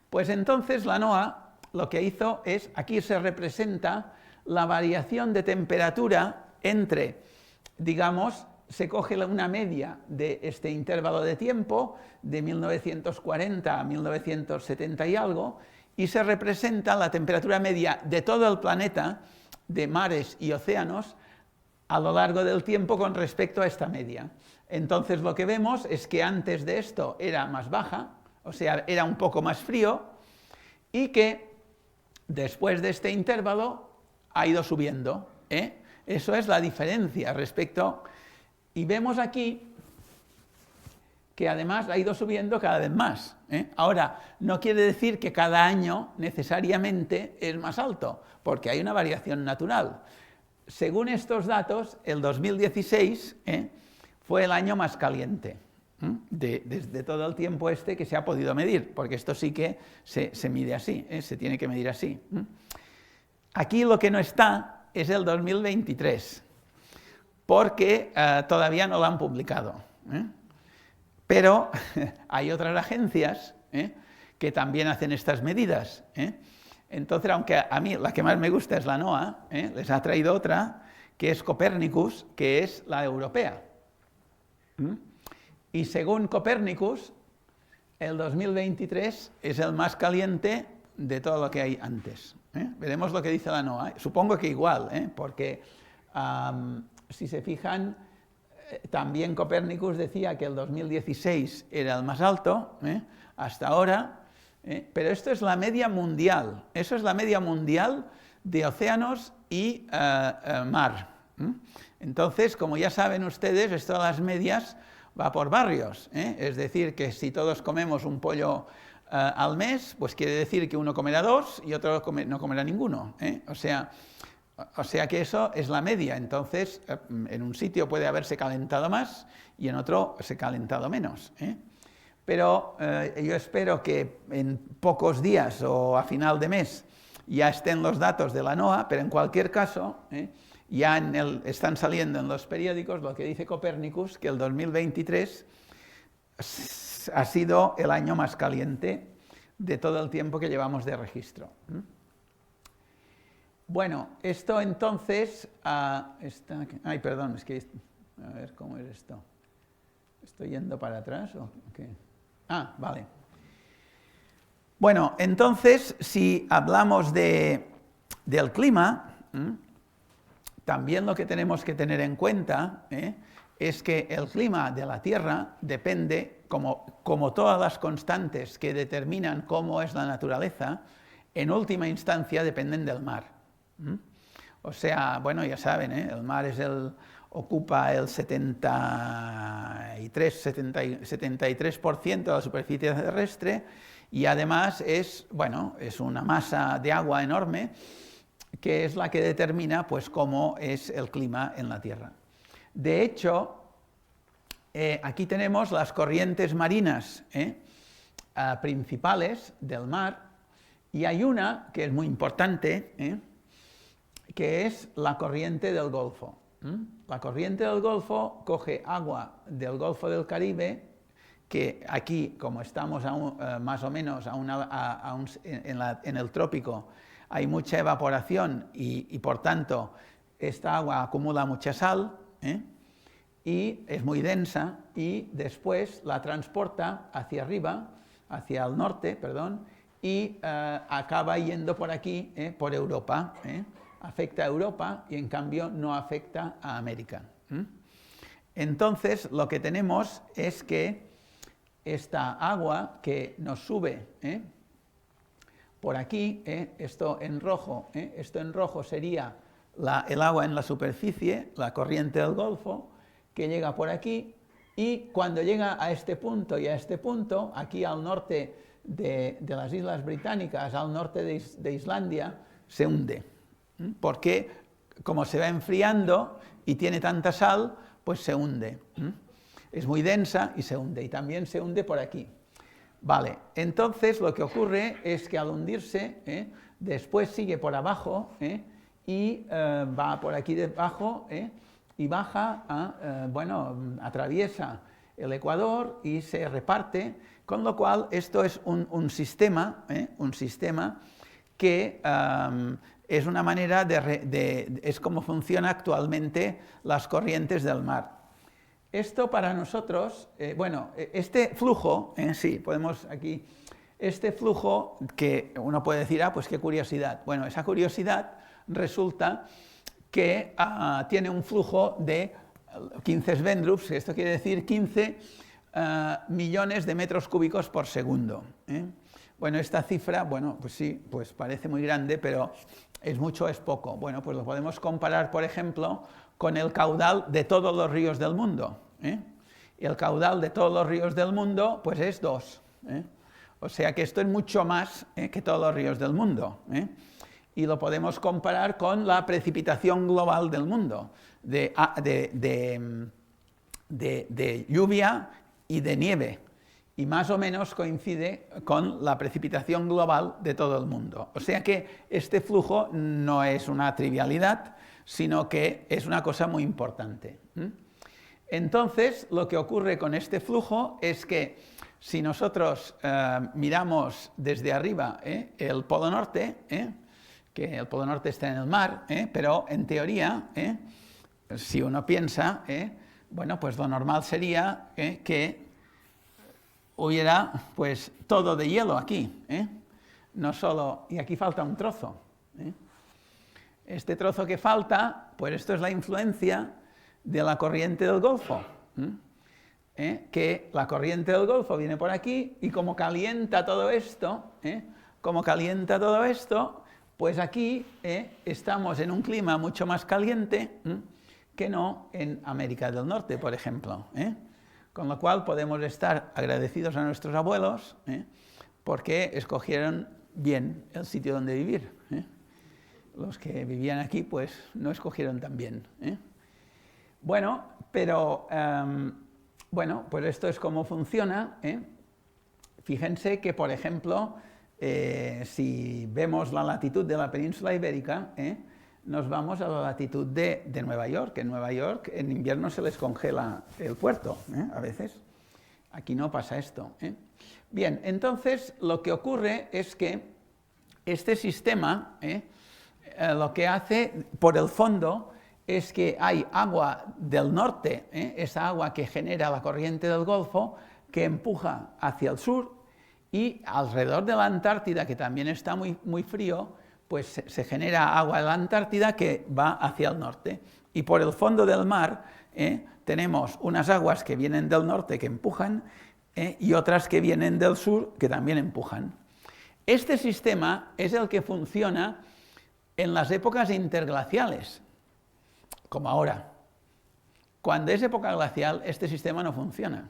Pues entonces la NOAA lo que hizo es, aquí se representa la variación de temperatura entre, digamos, se coge una media de este intervalo de tiempo, de 1940 a 1970 y algo, y se representa la temperatura media de todo el planeta, de mares y océanos, a lo largo del tiempo con respecto a esta media. Entonces lo que vemos es que antes de esto era más baja, o sea, era un poco más frío, y que después de este intervalo ha ido subiendo. Eso es la diferencia respecto. Y vemos aquí que además ha ido subiendo cada vez más. Ahora, no quiere decir que cada año necesariamente es más alto, porque hay una variación natural. Según estos datos, el 2016 fue el año más caliente desde todo el tiempo que se ha podido medir, porque esto sí que se mide así, se tiene que medir así. Aquí lo que no está es el 2023, porque todavía no lo han publicado. Pero hay otras agencias que también hacen estas medidas. Entonces, aunque a mí la que más me gusta es la NOAA, les ha traído otra, que es Copernicus, que es la europea. Y según Copernicus, el 2023 es el más caliente de todo lo que hay antes. Veremos lo que dice la NOAA. Supongo que igual, porque si se fijan, también Copernicus decía que el 2016 era el más alto, hasta ahora, pero esto es la media mundial. Eso es la media mundial de océanos y mar. Entonces, como ya saben ustedes, esto de las medias va por barrios. Es decir, que si todos comemos un pollo al mes, pues quiere decir que uno comerá 2 y otro no comerá ninguno. O sea que eso es la media. Entonces, en un sitio puede haberse calentado más y en otro se ha calentado menos. Pero yo espero que en pocos días o a final de mes ya estén los datos de la NOAA, pero en cualquier caso, ya están saliendo en los periódicos lo que dice Copernicus, que el 2023 ha sido el año más caliente de todo el tiempo que llevamos de registro. Bueno, esto entonces... ay, perdón, es que... A ver, ¿cómo es esto? ¿Estoy yendo para atrás o qué? Ah, vale. Bueno, entonces, si hablamos del clima, también lo que tenemos que tener en cuenta es que el clima de la Tierra depende, como todas las constantes que determinan cómo es la naturaleza, en última instancia dependen del mar. O sea, bueno, ya saben, el mar ocupa el 73% de la superficie terrestre y además es una masa de agua enorme que es la que determina pues, cómo es el clima en la Tierra. De hecho, aquí tenemos las corrientes marinas principales del mar y hay una que es muy importante, que es la corriente del Golfo. La corriente del Golfo coge agua del Golfo del Caribe, que aquí, como estamos más o menos en el trópico, hay mucha evaporación y por tanto esta agua acumula mucha sal y es muy densa y después la transporta hacia arriba, hacia el norte, perdón, y acaba yendo por aquí, por Europa. Afecta a Europa y en cambio no afecta a América. Entonces lo que tenemos es que esta agua que nos sube por aquí, esto en rojo sería el agua en la superficie, la corriente del Golfo, que llega por aquí y cuando llega a este punto y a este punto, aquí al norte de las Islas Británicas, al norte de Islandia, se hunde. Porque como se va enfriando y tiene tanta sal, pues se hunde. Es muy densa y se hunde, y también se hunde por aquí. Vale, entonces lo que ocurre es que al hundirse, después sigue por abajo y va por aquí debajo y baja, atraviesa el Ecuador y se reparte, con lo cual esto es un sistema que es una manera es como funcionan actualmente las corrientes del mar. Esto para nosotros, este flujo, sí, podemos aquí, este flujo que uno puede decir, pues qué curiosidad. Bueno, esa curiosidad resulta que tiene un flujo de 15 Svendrups, esto quiere decir 15 millones de metros cúbicos por segundo. Bueno, esta cifra, pues sí, pues parece muy grande, pero ¿es mucho o es poco? Bueno, pues lo podemos comparar, por ejemplo, con el caudal de todos los ríos del mundo. Y el caudal de todos los ríos del mundo, pues es 2. O sea que esto es mucho más que todos los ríos del mundo. Y lo podemos comparar con la precipitación global del mundo, de lluvia y de nieve. Y más o menos coincide con la precipitación global de todo el mundo. O sea que este flujo no es una trivialidad, sino que es una cosa muy importante. Entonces, lo que ocurre con este flujo es que si nosotros miramos desde arriba el Polo Norte, que el Polo Norte está en el mar, pero en teoría, si uno piensa, pues lo normal sería que hubiera pues todo de hielo aquí, no solo, y aquí falta un trozo. Este trozo que falta, pues esto es la influencia de la corriente del Golfo, que la corriente del Golfo viene por aquí y como calienta todo esto, pues aquí estamos en un clima mucho más caliente que no en América del Norte, por ejemplo. Con lo cual podemos estar agradecidos a nuestros abuelos porque escogieron bien el sitio donde vivir. Los que vivían aquí pues no escogieron tan bien. Bueno, pero pues esto es cómo funciona. Fíjense que, por ejemplo, si vemos la latitud de la península ibérica, nos vamos a la latitud de Nueva York. En Nueva York en invierno se les congela el puerto, a veces. Aquí no pasa esto. Bien, entonces lo que ocurre es que este sistema lo que hace por el fondo es que hay agua del norte, esa agua que genera la corriente del Golfo, que empuja hacia el sur, y alrededor de la Antártida, que también está muy frío, pues se genera agua de la Antártida que va hacia el norte. Y por el fondo del mar tenemos unas aguas que vienen del norte que empujan y otras que vienen del sur que también empujan. Este sistema es el que funciona en las épocas interglaciales, como ahora. Cuando es época glacial, este sistema no funciona.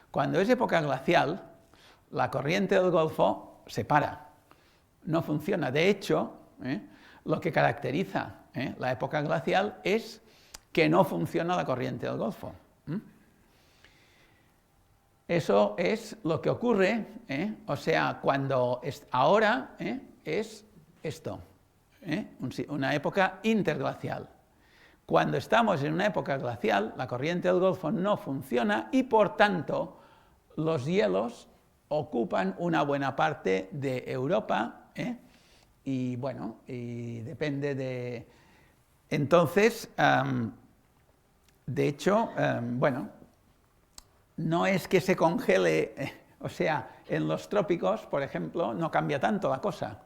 Cuando es época glacial, la corriente del Golfo se para, no funciona. De hecho, lo que caracteriza la época glacial es que no funciona la corriente del Golfo. Eso es lo que ocurre, o sea, cuando ahora es esto, una época interglacial. Cuando estamos en una época glacial, la corriente del Golfo no funciona y, por tanto, los hielos ocupan una buena parte de Europa, y bueno, y depende de... Entonces, de hecho, bueno, no es que se congele, o sea, en los trópicos, por ejemplo, no cambia tanto la cosa,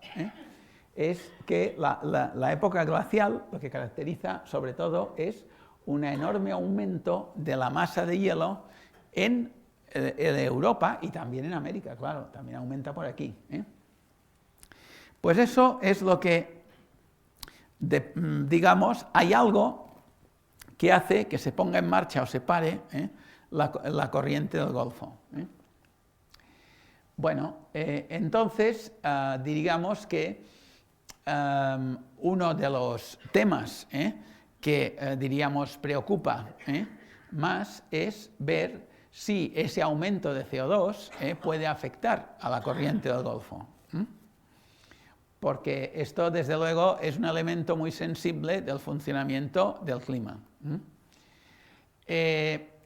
es que la época glacial lo que caracteriza sobre todo es un enorme aumento de la masa de hielo en Europa y también en América, claro, también aumenta por aquí. Pues eso es lo que, digamos, hay algo que hace que se ponga en marcha o se pare la corriente del Golfo. Bueno, entonces, digamos que uno de los temas que, diríamos, preocupa más es ver si ese aumento de CO2 puede afectar a la corriente del Golfo. Porque esto, desde luego, es un elemento muy sensible del funcionamiento del clima.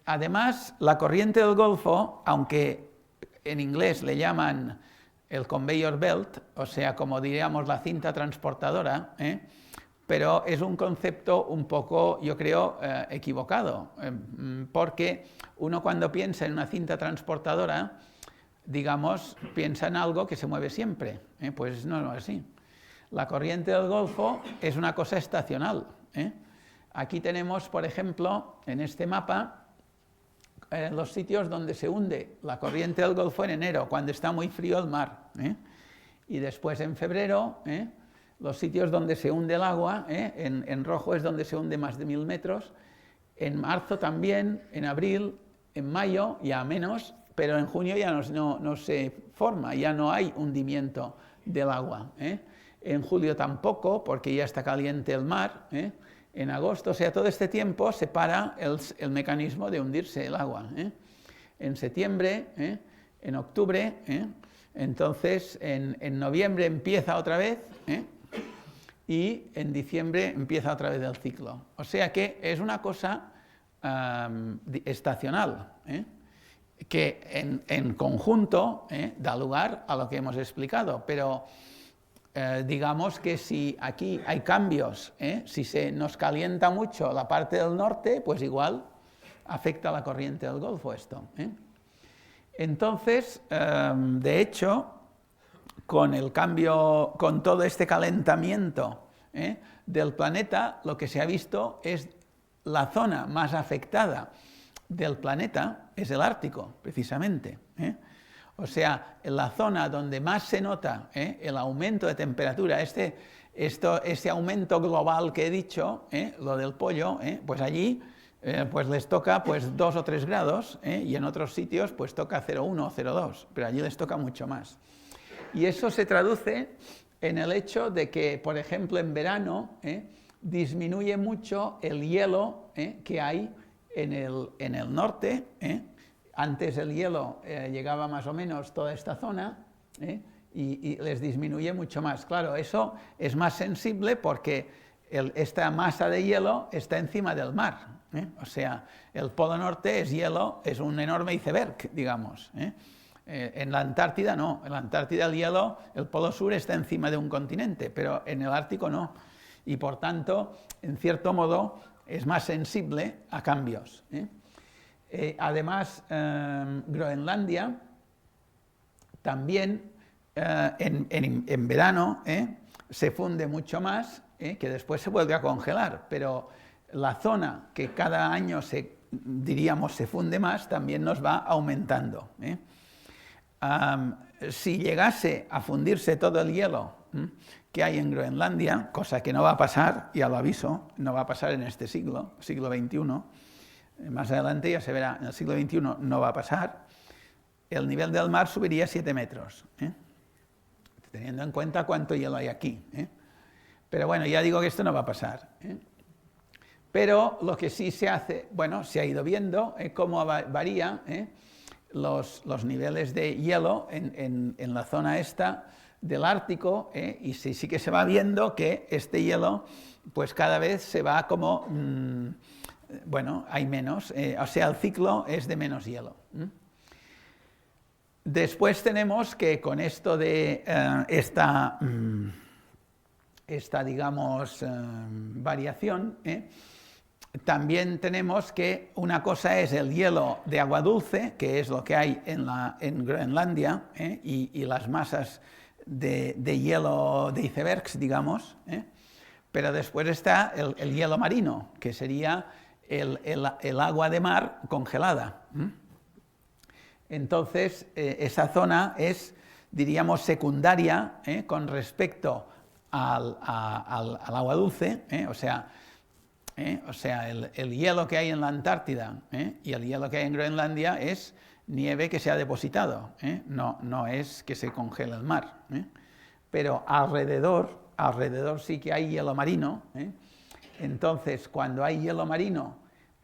Además, la corriente del Golfo, aunque en inglés le llaman el conveyor belt, o sea, como diríamos la cinta transportadora, pero es un concepto un poco, yo creo, equivocado, porque uno cuando piensa en una cinta transportadora, digamos, piensa en algo que se mueve siempre, pues no es así. La corriente del Golfo es una cosa estacional. Aquí tenemos, por ejemplo, en este mapa, los sitios donde se hunde la corriente del Golfo en enero, cuando está muy frío el mar. Y después en febrero, los sitios donde se hunde el agua, en rojo es donde se hunde más de 1000 metros, en marzo también, en abril, en mayo ya menos, pero en junio ya no se forma, ya no hay hundimiento del agua. En julio tampoco, porque ya está caliente el mar. En agosto, o sea, todo este tiempo se para el mecanismo de hundirse el agua. En septiembre, en octubre, entonces en noviembre empieza otra vez, y en diciembre empieza otra vez el ciclo. O sea que es una cosa estacional, que en conjunto da lugar a lo que hemos explicado, pero digamos que si aquí hay cambios, si se nos calienta mucho la parte del norte, pues igual afecta a la corriente del Golfo esto. Entonces, de hecho, con el cambio, con todo este calentamiento del planeta, lo que se ha visto es la zona más afectada del planeta es el Ártico, precisamente. O sea, en la zona donde más se nota el aumento de temperatura, este aumento global que he dicho, lo del pollo, pues allí pues les toca pues 2 o 3 grados, y en otros sitios pues toca 0,1 o 0,2, pero allí les toca mucho más. Y eso se traduce en el hecho de que, por ejemplo, en verano disminuye mucho el hielo que hay en el norte. Antes el hielo llegaba más o menos toda esta zona, y les disminuye mucho más. Claro, eso es más sensible porque esta masa de hielo está encima del mar, ¿eh? O sea, el Polo Norte es hielo, es un enorme iceberg, digamos, ¿eh? En la Antártida no, en la Antártida el hielo, el Polo Sur está encima de un continente, pero en el Ártico no. Y por tanto, en cierto modo, es más sensible a cambios, ¿eh? Además, Groenlandia también en verano se funde mucho más, que después se vuelve a congelar, pero la zona que cada año diríamos se funde más también nos va aumentando, ¿eh? Si llegase a fundirse todo el hielo que hay en Groenlandia, cosa que no va a pasar, ya lo aviso, no va a pasar en este siglo XXI, más adelante ya se verá, en el siglo XXI no va a pasar, el nivel del mar subiría 7 metros, ¿eh? Teniendo en cuenta cuánto hielo hay aquí, ¿eh? Pero bueno, ya digo que esto no va a pasar, ¿eh? Pero lo que sí se hace, bueno, se ha ido viendo cómo varía, los niveles de hielo en la zona esta del Ártico, y sí que se va viendo que este hielo pues cada vez se va como, bueno, hay menos, o sea, el ciclo es de menos hielo. Después tenemos que con esto de esta digamos, variación, también tenemos que una cosa es el hielo de agua dulce, que es lo que hay en Groenlandia, y las masas de hielo de icebergs, digamos, pero después está el hielo marino, que sería el agua de mar congelada. Entonces, esa zona es, diríamos, secundaria con respecto al agua dulce, o sea, el hielo que hay en la Antártida y el hielo que hay en Groenlandia es nieve que se ha depositado, no es que se congela el mar. Pero alrededor sí que hay hielo marino. Entonces, cuando hay hielo marino,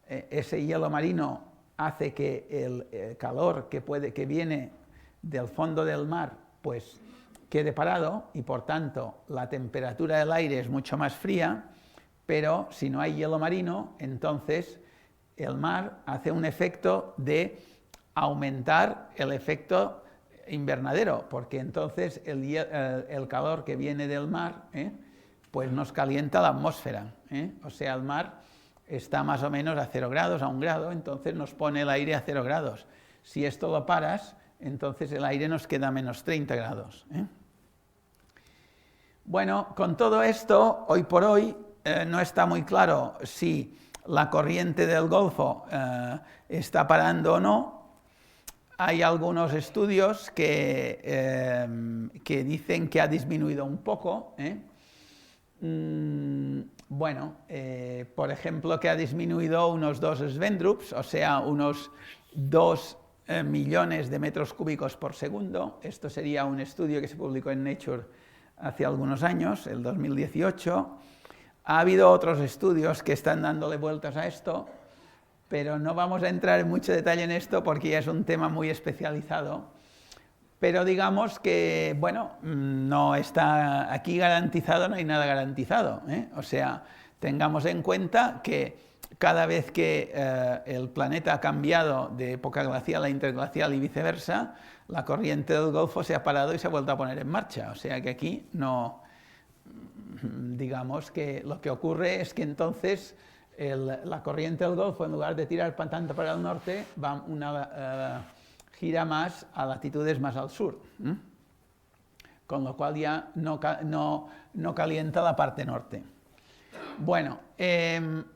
ese hielo marino hace que el calor que viene del fondo del mar pues quede parado y por tanto la temperatura del aire es mucho más fría, pero si no hay hielo marino, entonces el mar hace un efecto de aumentar el efecto invernadero, porque entonces el calor que viene del mar pues nos calienta la atmósfera, o sea, el mar está más o menos a 0 grados, a 1 grado, entonces nos pone el aire a 0 grados. Si esto lo paras, entonces el aire nos queda a menos 30 grados. Bueno, con todo esto, hoy por hoy, no está muy claro si la corriente del Golfo está parando o no. Hay algunos estudios que dicen que ha disminuido un poco. Bueno, por ejemplo, que ha disminuido unos 2 Svendrups, o sea, unos 2 millones de metros cúbicos por segundo. Esto sería un estudio que se publicó en Nature hace algunos años, el 2018. Ha habido otros estudios que están dándole vueltas a esto, pero no vamos a entrar en mucho detalle en esto porque ya es un tema muy especializado. Pero digamos que, bueno, no está aquí garantizado, no hay nada garantizado, O sea, tengamos en cuenta que cada vez que el planeta ha cambiado de época glacial a interglacial y viceversa, la corriente del Golfo se ha parado y se ha vuelto a poner en marcha. O sea que aquí no, digamos que lo que ocurre es que entonces la corriente del Golfo, en lugar de tirar tanto para el norte, gira más a latitudes más al sur, con lo cual ya no calienta la parte norte. Bueno,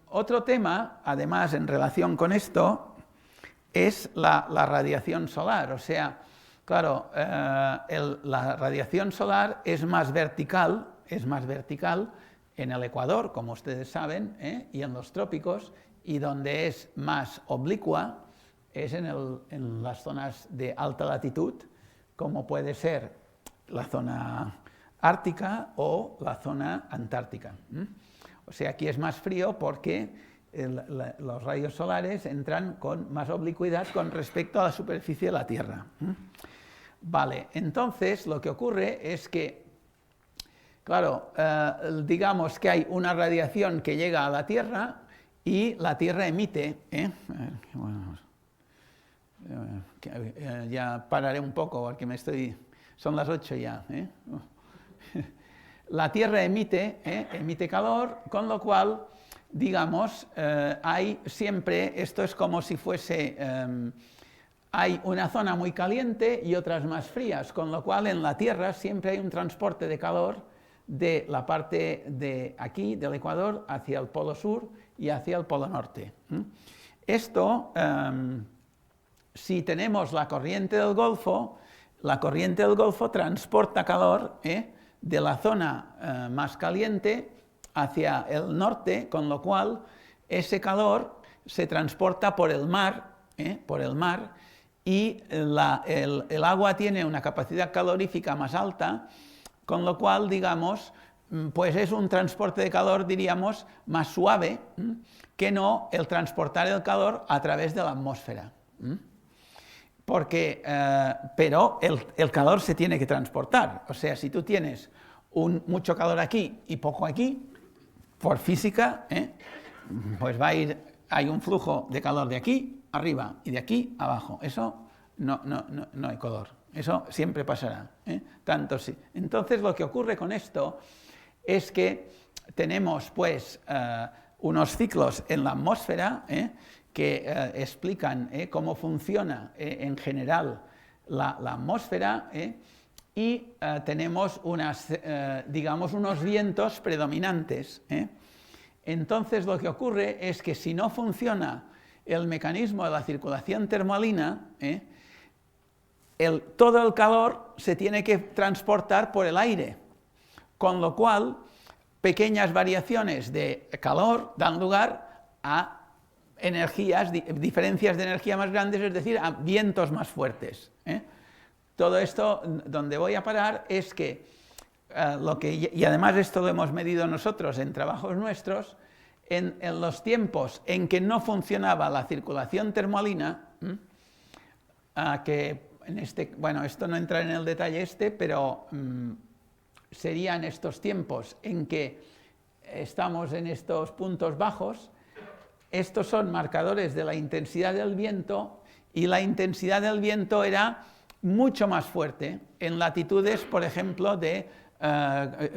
otro tema, además, en relación con esto, es la radiación solar. O sea, claro, la radiación solar es más vertical en el Ecuador, como ustedes saben, y en los trópicos, y donde es más oblicua es en las zonas de alta latitud, como puede ser la zona ártica o la zona antártica. O sea, aquí es más frío porque los rayos solares entran con más oblicuidad con respecto a la superficie de la Tierra. Vale, entonces lo que ocurre es que, claro, digamos que hay una radiación que llega a la Tierra y la Tierra emite, ya pararé un poco porque son las 8 ya. La Tierra emite calor, con lo cual, digamos, hay siempre, esto es como si fuese, hay una zona muy caliente y otras más frías, con lo cual en la Tierra siempre hay un transporte de calor de la parte de aquí, del Ecuador, hacia el polo sur y hacia el polo norte. Esto, si tenemos la corriente del Golfo transporta calor de la zona más caliente hacia el norte, con lo cual ese calor se transporta por el mar, y el agua tiene una capacidad calorífica más alta, con lo cual, digamos, pues es un transporte de calor, diríamos, más suave que no el transportar el calor a través de la atmósfera. Pero el calor se tiene que transportar. O sea, si tú tienes mucho calor aquí y poco aquí, por física, pues hay un flujo de calor de aquí arriba y de aquí abajo. Eso no hay color. Eso siempre pasará. Tanto sí. Entonces, lo que ocurre con esto es que tenemos, pues, unos ciclos en la atmósfera que explican cómo funciona en general la atmósfera y tenemos digamos, unos vientos predominantes. Entonces, lo que ocurre es que si no funciona el mecanismo de la circulación termalina, todo el calor se tiene que transportar por el aire, con lo cual pequeñas variaciones de calor dan lugar a diferencias de energía más grandes, es decir, a vientos más fuertes. Todo esto, donde voy a parar, es que, y además esto lo hemos medido nosotros en trabajos nuestros, en los tiempos en que no funcionaba la circulación termalina, que bueno, esto no entra en el detalle pero serían estos tiempos en que estamos en estos puntos bajos. Estos son marcadores de la intensidad del viento, y la intensidad del viento era mucho más fuerte en latitudes, por ejemplo,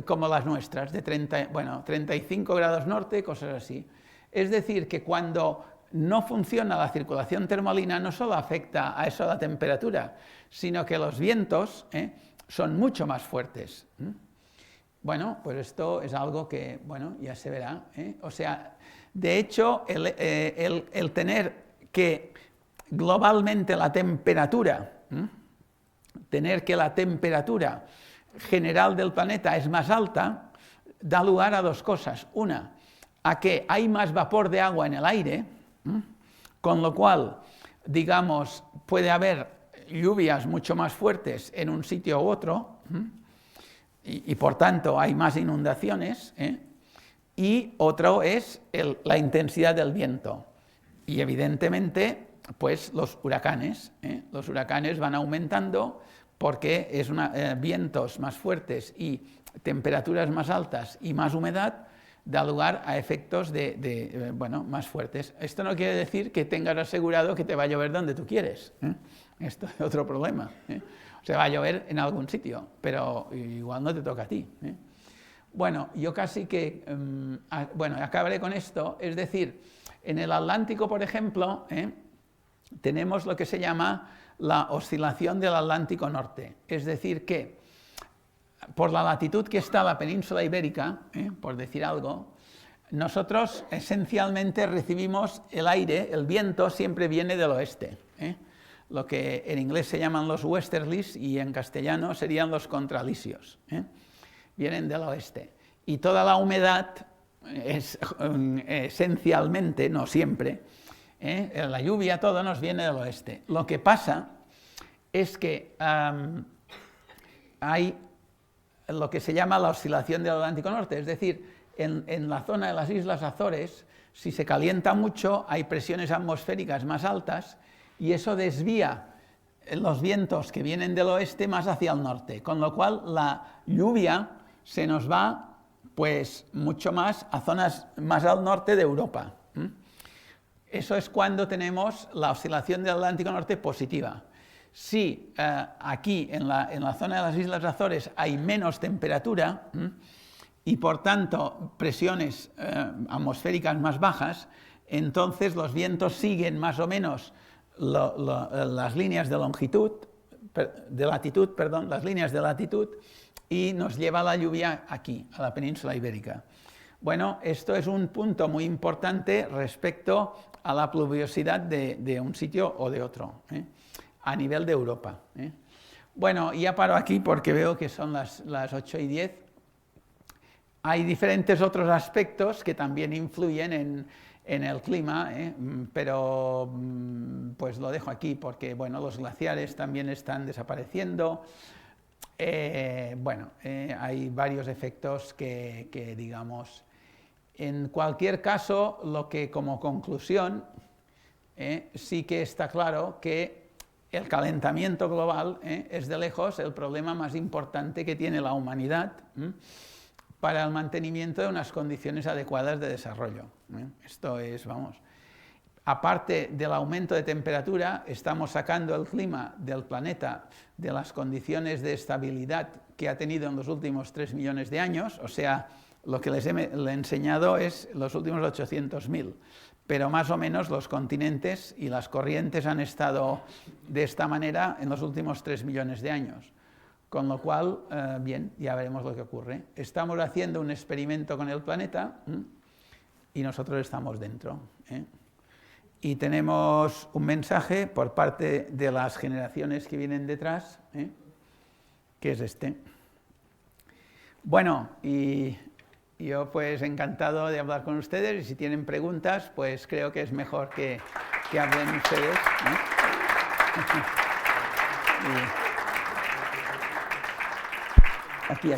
como las nuestras, de 35 grados norte, cosas así. Es decir, que cuando no funciona la circulación termalina, no solo afecta a eso la temperatura, sino que los vientos son mucho más fuertes. Bueno, pues esto es algo que, bueno, ya se verá. O sea, de hecho, el tener que globalmente la temperatura general del planeta es más alta, da lugar a dos cosas. Una, a que hay más vapor de agua en el aire, con lo cual, digamos, puede haber lluvias mucho más fuertes en un sitio u otro, y por tanto hay más inundaciones, y otro es la intensidad del viento. Y evidentemente, pues los huracanes van aumentando porque vientos más fuertes y temperaturas más altas y más humedad da lugar a efectos más fuertes. Esto no quiere decir que tengas asegurado que te va a llover donde tú quieres. Esto es otro problema. O sea, va a llover en algún sitio, pero igual no te toca a ti. Bueno, yo casi que, acabaré con esto. Es decir, en el Atlántico, por ejemplo, tenemos lo que se llama la oscilación del Atlántico Norte. Es decir, que por la latitud que está la península ibérica, por decir algo, nosotros esencialmente recibimos el aire, el viento siempre viene del oeste. Lo que en inglés se llaman los westerlies y en castellano serían los contralisios. Vienen del oeste. Y toda la humedad es esencialmente, no siempre, la lluvia, todo nos viene del oeste. Lo que pasa es que hay lo que se llama la oscilación del Atlántico Norte, es decir, en la zona de las Islas Azores, si se calienta mucho, hay presiones atmosféricas más altas y eso desvía los vientos que vienen del oeste más hacia el norte, con lo cual la lluvia se nos va pues mucho más a zonas más al norte de Europa. Eso es cuando tenemos la oscilación del Atlántico Norte positiva. Si aquí en la zona de las Islas Azores hay menos temperatura y por tanto presiones atmosféricas más bajas, entonces los vientos siguen más o menos las líneas de latitud y nos lleva la lluvia aquí, a la península ibérica. Bueno, esto es un punto muy importante respecto a la pluviosidad de un sitio o de otro, a nivel de Europa. Bueno, ya paro aquí porque veo que son las 8:10. Hay diferentes otros aspectos que también influyen en el clima, pero pues lo dejo aquí porque bueno, los glaciares también están desapareciendo. Hay varios efectos que digamos. En cualquier caso, lo que como conclusión sí que está claro que el calentamiento global es de lejos el problema más importante que tiene la humanidad para el mantenimiento de unas condiciones adecuadas de desarrollo. Esto es, vamos, aparte del aumento de temperatura, estamos sacando el clima del planeta de las condiciones de estabilidad que ha tenido en los últimos 3 millones de años, o sea, lo que les he enseñado es los últimos 800.000, pero más o menos los continentes y las corrientes han estado de esta manera en los últimos 3 millones de años. Con lo cual, bien, ya veremos lo que ocurre. Estamos haciendo un experimento con el planeta y nosotros estamos dentro. Y tenemos un mensaje por parte de las generaciones que vienen detrás, que es este. Bueno, y yo pues encantado de hablar con ustedes y si tienen preguntas, pues creo que es mejor que hablen ustedes. Aquí.